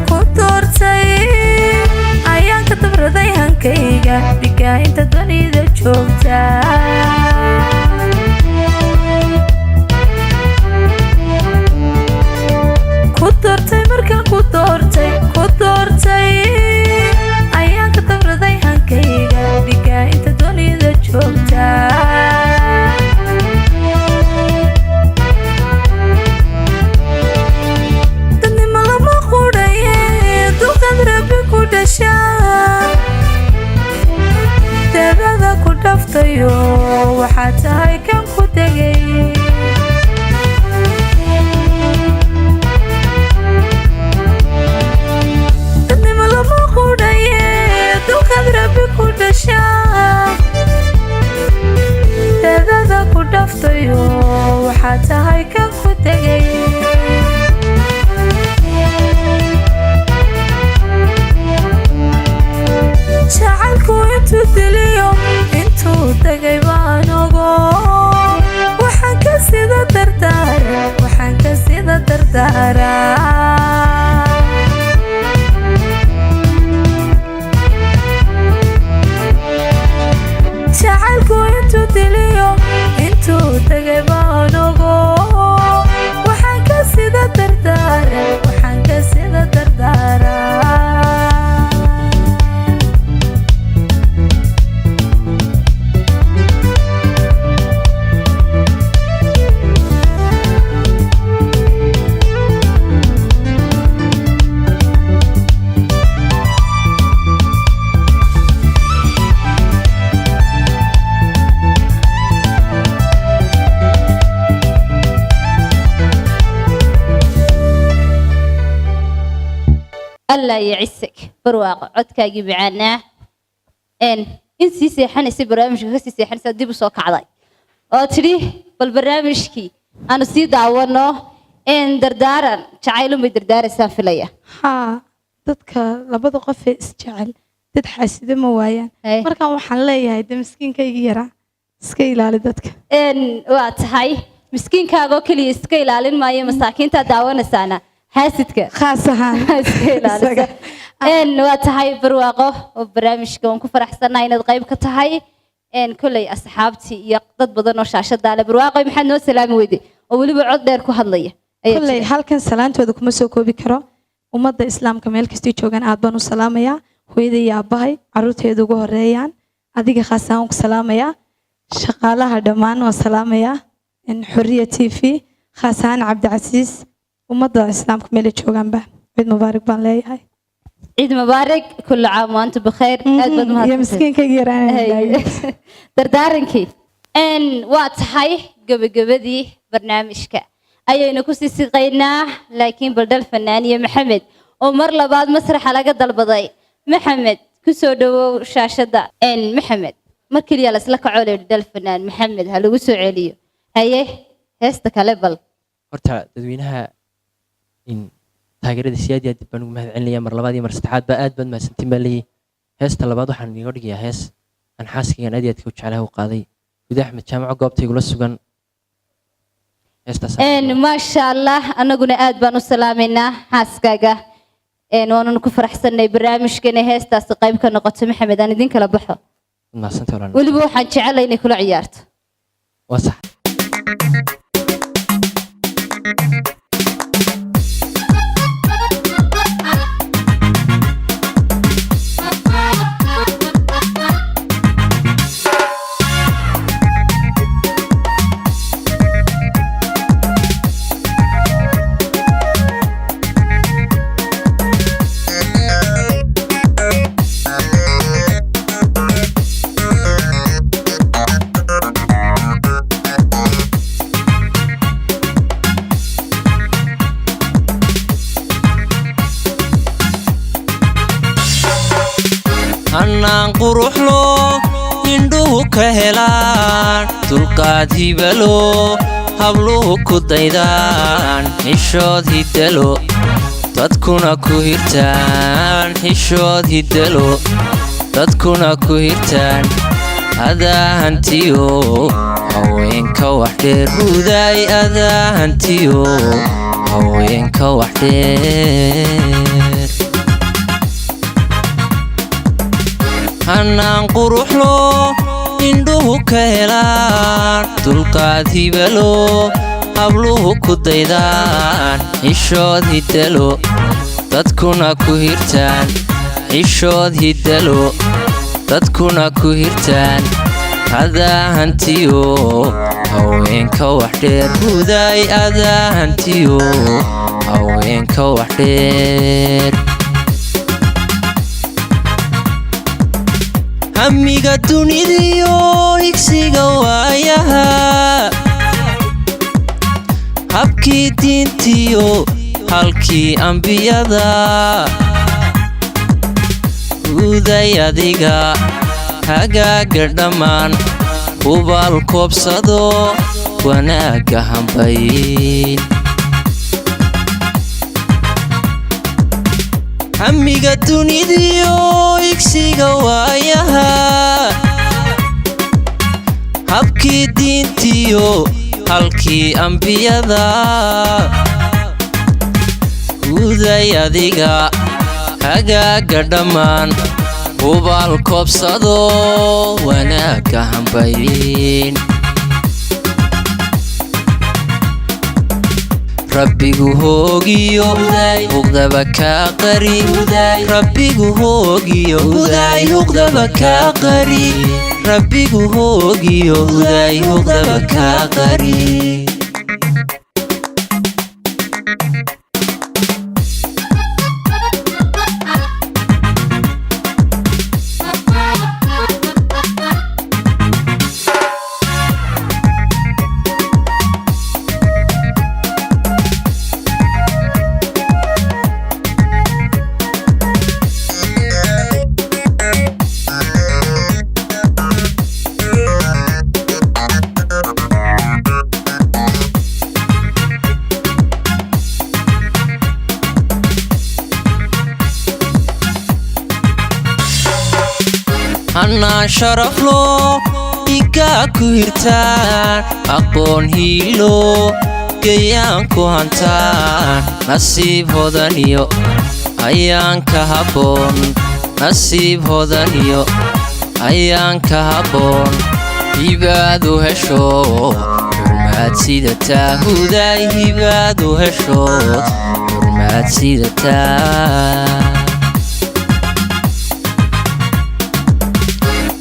ku doortay ayaan ka dabraday hankayga dhigaa inta dunida joogta ku doortay markaan ku doortay ayaan ka dabraday hankayga dhigaa inta dunida joogta dabada ku dhaftayo waxaa tahay kan ku degay dadnimo lama qudhaye dulqaad rabbi ku dhashaa dabada ku dhaftayo waxaa tahay kan ku degay jacaylku intuu diliyo intuu dagay baan ogo waxaan ka sida dardaara waxaan ka sida dardaara jacaylku intuu diliyo intuu dagay baan ogo waxaan ka sida dardaara waxaan ka sida dardaara الله يعسك برواقع عدكاجي بعنا إن سيسي حنسي برامج سيسي حنسي دي بسوق عضاي أتري بالبرامج كي أنا سيد عورنا إن دردارا تعايلوا بدردار سافلية ها dadka labada qof ee isjecel dad xaasida ma waayaan markaan waxaan leeyahay de miskiinkayga yaraa iska ilaali dadka waa tahay miskiinkaaga oo kaliya iska ilaalin maayo masaakiinta daawanaysaana xaasidka khaas ahaan iska ilaalisa waa tahay barwaaqo oo barnaamijka waan ku faraxsanahay inaad qayb ka tahay kulley asxaabtii iyo dad badan oo shaashada leh barwaaqo maxaad noo salaami weyday oo weliba cod dheer ku hadlaya kulley halkan salaantooda kuma soo koobi karo ummadda islaamka meel kastay joogaan aad baan u salaamayaa hooyaday iyo aabbahay carruurteeda ugu horeeyaan adiga khaas ahaan ku salaamayaa shaqaalaha dhammaan waan salaamayaa xuriya t v khaas ahaan cabdicasiis ummadda islaamka meel ay joogaanba ciid mubaarak baan leeyahay ciid mubaarak kullu caam wa antum bikhair aad baad mahadsan iyo miskiinkayga yaraan dardaarankii waa tahay gabagabadii barnaamijka ayaynu ku sii siqaynaa laakiin baldal fanaaniye maxamed oo mar labaad masraxa laga dalbaday maxamed ku soo dhawow shaashada maxamed mar keliya la isla kacoo la yidhi dal fanaan maxamed ha lagu soo celiyo haye heesta kale bal horta dadweynaha in taageerada siyaadi aad baan ugu mahad celinayaa mar labaad iyo mar saddexaad baa aad baad mahadsantiin baa leeyahay heesta labaad waxaan iiga dhigayaa hees aan xaaskaygan aad iyo aadka u jeclaha u qaaday guda axmed jaamaco goobta igula sugan heestaas maasha allah anaguna aad baan u salaamaynaa xaaskaaga waananu ku faraxsanay barnaamijkeena heestaas qayb ka noqoto maxamed aan idin kala baxo mahadsantahay walaal weliba waxaan jecelahay inay kula ciyaarto waa sax hannaan quruxlo indhuhu ka helaan dulqaad hibalo habluhu ku daydaan xishood hidalo dadkuna ku hirtaan xishood hidalo dadkuna ku hirtaan adaa hantiyo haweenka wax dheer huday adaa hantiyo haweenka wax dheer hannaan quruxlo indhuhu ka helaan dulqaad hibalo habluhu ku daydaan xishood hidalo dadkuna ku hirtaan xishood hidalo dadkuna ku hirtaan adaa hantiyo haweenka wax dheer huday adaa hantiyo haweenka wax dheer hamiga dunidiyo higsiga waayaha habkii diintiyo halkii ambiyada huday adiga hagaaga dhammaan hubaal koobsado wanaagga hambayn hamiga dunidiyo higsiga waayaha habkii diintiyo halkii ambiyada huday adiga hagaaga dhammaan hubaal koobsado wanaagga hambayn rabbigu hoogiyo huqdaba kaa qari rabbigu hoogiyo huqdaba kaa qari rabbigu hoogiyo huqdaba kaa qari hannaan sharaflo igaa ku hirtaan aqoon hiilo gayaan ku hantaan nasiib hodaniyo ayaan ka habboon nasiib hodaniyo ayaan ka habboon hibaadu hesho xurmaad sidataa huday hibaadu heshood xurmaad sidataa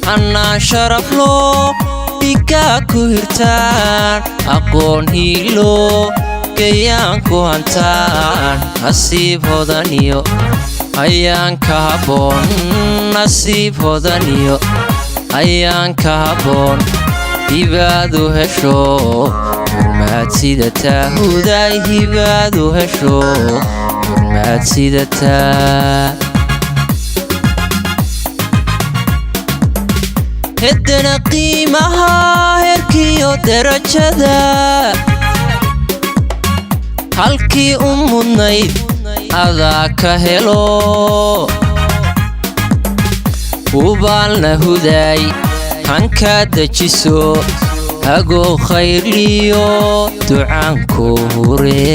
hannaan sharaflo igaa ku hirtaan aqoon hiilo gayaan ku hantaan nasiib hodaniyo ayaan ka habboon nasiib hodaniyo ayaan ka habboon hibaadu hesho xurmaad sidataa huday hibaadu hesho xurmaad sidataa heddana qiimaha heerkiyo darajada halkii u mudnayd adaa ka helo ubaalna hudaay hankaa dejiso hagow khayrliyo ducaanku hure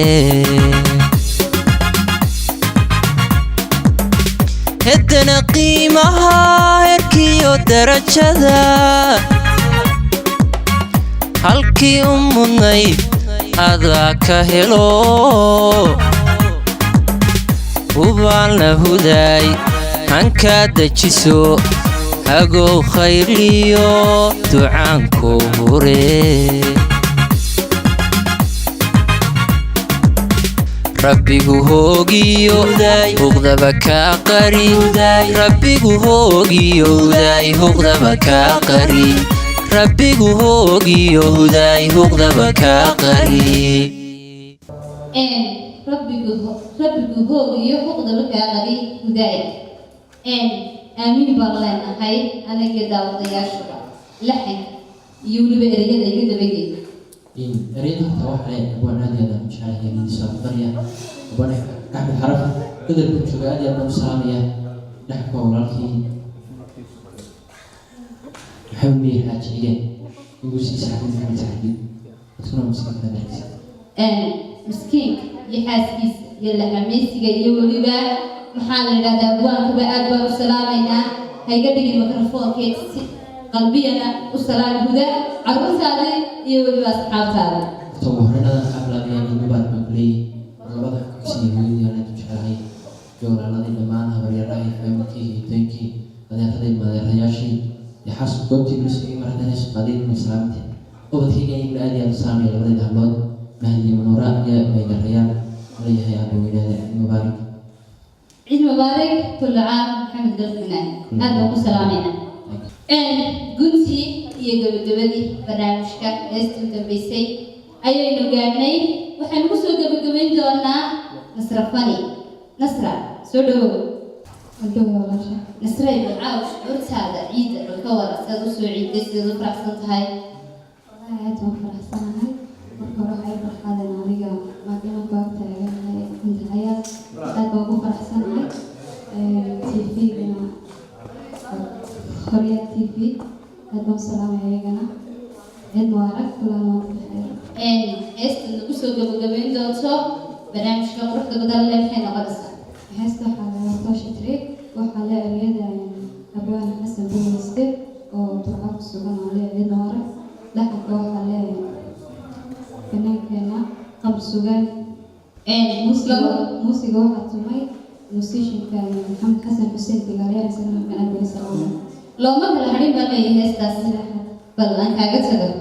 heddana qiimaha heerkiyo darajada halkii u mudnayd adaa ka helo ubaalna hudaay hankaa dejiso hagow khayrliyo ducaanku hure rabbigu hoogiyo huqdaba kaa qari rabbigu hoogiyo huqdaba kaa qari rabbigu hoogiyo huqdaba kaa qari rabbigu hoogiyo huqdaba kaa qari hudaay aamiin baan leenahay anaga daawadayaashuba laxanka iyo weliba ereyada iga dabageeda ereyada horta waxaa le abwaan aad iyo aad aan jecelahay nidiisa barya abwaan axmed xaraf gobolku jooga aad iyo aad baan u salaamaya dhaxka walaalkii maxamed miir xaaji xigeen inguusiisa xamed maxamed saxbiid dadkuna miskiinka darkiisa miskiinka iyo xaaskiisa iyo laxameysiga iyo weliba maxaa la yidhahdaa abwaankaba aad baan u salaamaynaa hayga dhigin mikrofoonkeed si qalbiyana u salaam huda carruurtaada iyo weliba asxaabtaada ugu horreynada xafladayaan mubarak baan kuleeyahay labada kugsiya hooyadii aan aad u jecelahay iyo walaaladii dhammaan habaryarahay faamilkii hidooyinkii adeeradii maadeerayaashii iyo xaaska goobtii nusigii marhadanay suqaadiyadii islaamtay ubadkayga iyaguna aad iyo aad u salaamaya labadii hablood mahdi manuura iyo maygarayaan leeyahay abaweynaada mubaarak عيد مبارك كل عام محمد قلبنا هذا أبو سلامنا قلتي هي قبل برنامجك استمت بيسي أيوة نقابني وحنقصو قبل دورنا نصر فني نصر سودو نصر يبعاوش عرس هذا عيد الكورة سادو سعيد سادو فرح صنتهاي والله عيد فرح صنتهاي مركورة هاي فرحة لنا رجع ما كنا بوقت كنت حياة aad baan ugu faraxsanahay tvgana Korea TV aad baan salaamay ayagana ciid mubarak kulanoo heesta lagu soo gabagabayn doonto barnaamijka quruxda badan leh maxay noqonaysaa heesta waxaa la Toshi Trick waxaa la ereyada abwaan xasan buuliste oo duca ku sugan oo leh ciid mubarak laxanka waxaa le bannaankeena qab sugan موسيقى واحد تماي موسيقى كان محمد حسن حسين في غالية سنة من أبي سعود لو ما في الحريم بقى يهستاس بل أنك أجتهد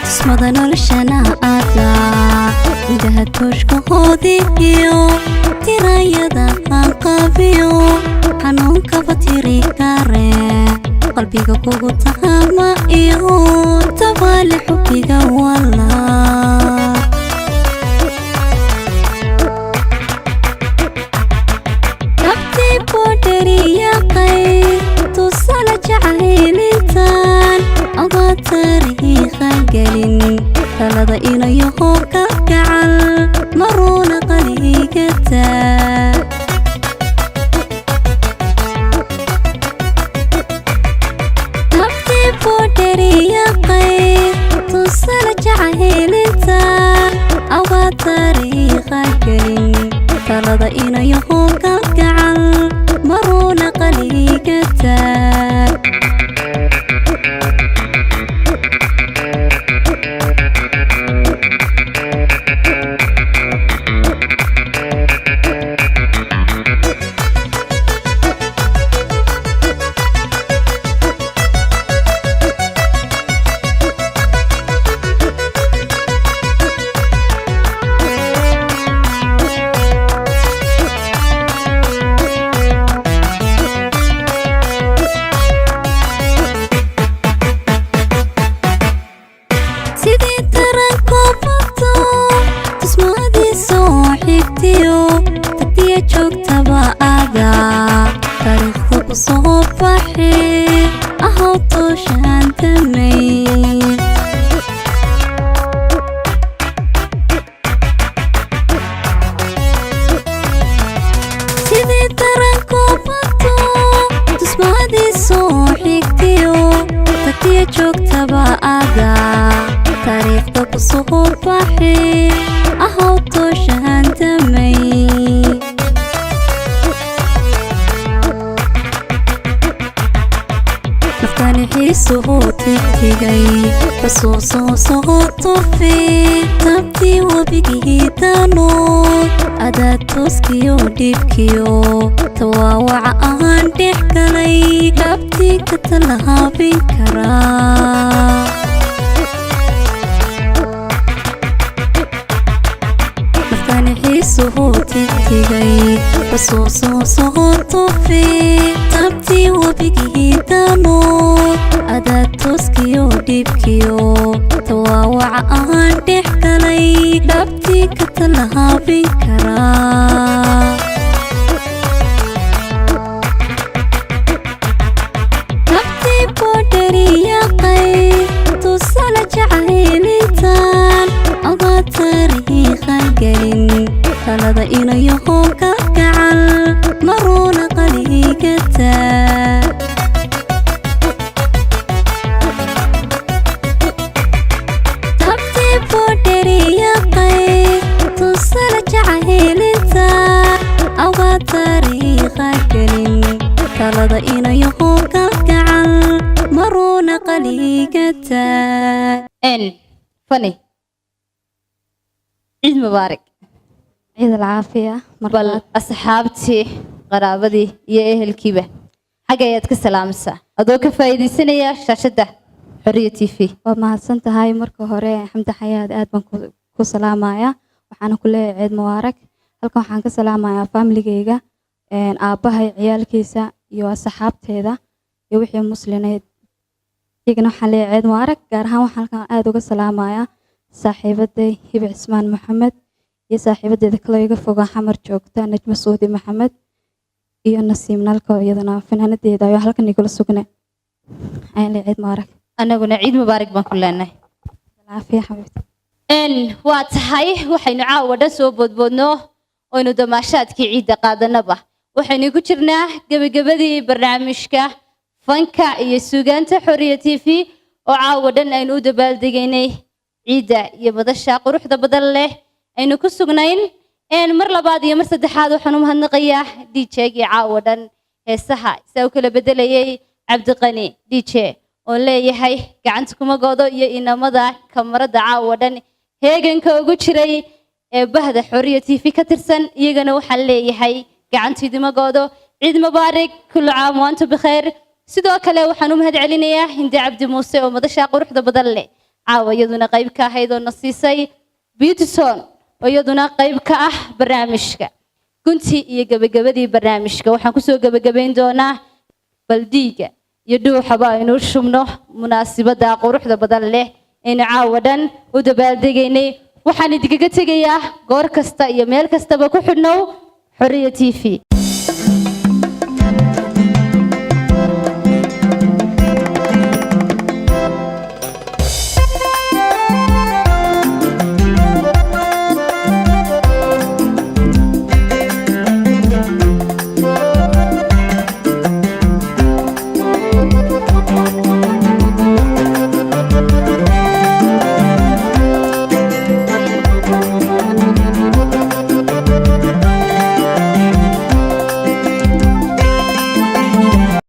اسمه noloshana hoodiyo tirayada aan qabiyo xanuunkaba tiri kare qalbiga kugu tahama iyo tabaale xubbiga walaa naftii boodhariyaqay tusala jacaylintan ogaa taariikhan gelin talada inayaho ka gacal maruuna qaligata naftii boodhariyaqay tusala jacaylintan ogaa taariikhan gelin talada inayaho ka gacal maruuna qaligata sidii taranko bato tusmaadii soo xigtiyo tagtiya joogtaba ada taariikhda ku soo baxe ahow tooshaan damay sidii taranko bato tusmaadii soo xigtiyo tagtiya joogtaba ada taariikhda ku soo baxe ahow tooshaan damay naftani xiisuhu tigtigay xusuusoo soo tufi tabtii webigii danood adaa tooskiyo dhibkiyo tawaawaca aan dhex galay dhabtii ka talahaabin karaa naftani xiisuhu tigtigay xusuusoo soo tufi tabtii webigii danood adaa tooskiyo dhibkiyo tawaawaca aan dhex galay dhabtii ka talahaabin karaa naftii boodhariyaqay tusala jacaylintan ogaa taariikhan gelin talada inayaho ka gacal maruuna qaligata naftii boodhariyaqay tusala jacaylintan ogaa taariikhan gelin talada inayaho ka gacal maruuna qaligata fani ciid mubaarak ciid alcaafiya bal asxaabtii qaraabadii iyo ehelkiiba xagga ayaad ka salaamaysaa adoo ka faa'iidaysanaya shaashadda xorriya t v waa mahadsan tahay marka hore xamdi xayaad aad baan ku salaamayaa waxaana ku leeyahay ciid mubaarak halkan waxaan ka salaamayaa faamiligeyga aabbahay ciyaalkiisa iyo asxaabteeda iyo wixii muslineed iyagana waxaan leeyahay ciid mubaarak gaar ahaan waxaan halkan aad uga salaamayaa saaxiibaday hibi cismaan maxamed iyo saaxiibadeeda kaloo iga foga xamar joogta najmo suudi maxamed iyo nasiim nalka iyadana fanaanadeeda ayaa halkan igula sugne ayaan leeyahay ciid mubaarak anaguna ciid mubaarak baan ku leenahay caafiya xabiibti waa tahay waxaynu caawa dhan soo boodboodno oynu damaashaadkii ciidda qaadanaba waxaynu ku jirnaa gebagabadii barnaamijka fanka iyo suugaanta xorriya t v oo caawa dhan aynu u dabaaldegaynay ciidda iyo madasha quruxda badan leh aynu ku sugnayn mar labaad iyo mar saddexaad waxaan u mahadnaqayaa djgii caawa dhan heesaha isaa u kala bedelayay cabdiqani dj oon leeyahay gacanta kuma goodo iyo inamada kamarada caawa dhan heeganka ugu jiray ee bahda xorriya t v ka tirsan iyagana waxaan leeyahay gacantiidima goodo ciid mubaarak kullu caam waantum bikhayr sidoo kale waxaan u mahad celinayaa hindi cabdi muuse oo madasha quruxda badan leh caawa iyaduna qayb ka ahayd oo na siisay beautyson oo iyaduna qayb ka ah barnaamijka gunti iyo gabagabadii barnaamijka waxaan kusoo gabagabayn doonaa baldiiga iyo dhuuxaba aynu shubno munaasabada quruxda badan leh aynu caawa dhan u dabaaldegaynay waxaan idinkaga tegayaa goor kasta iyo meel kastaba ku xidhnow Xorriya TV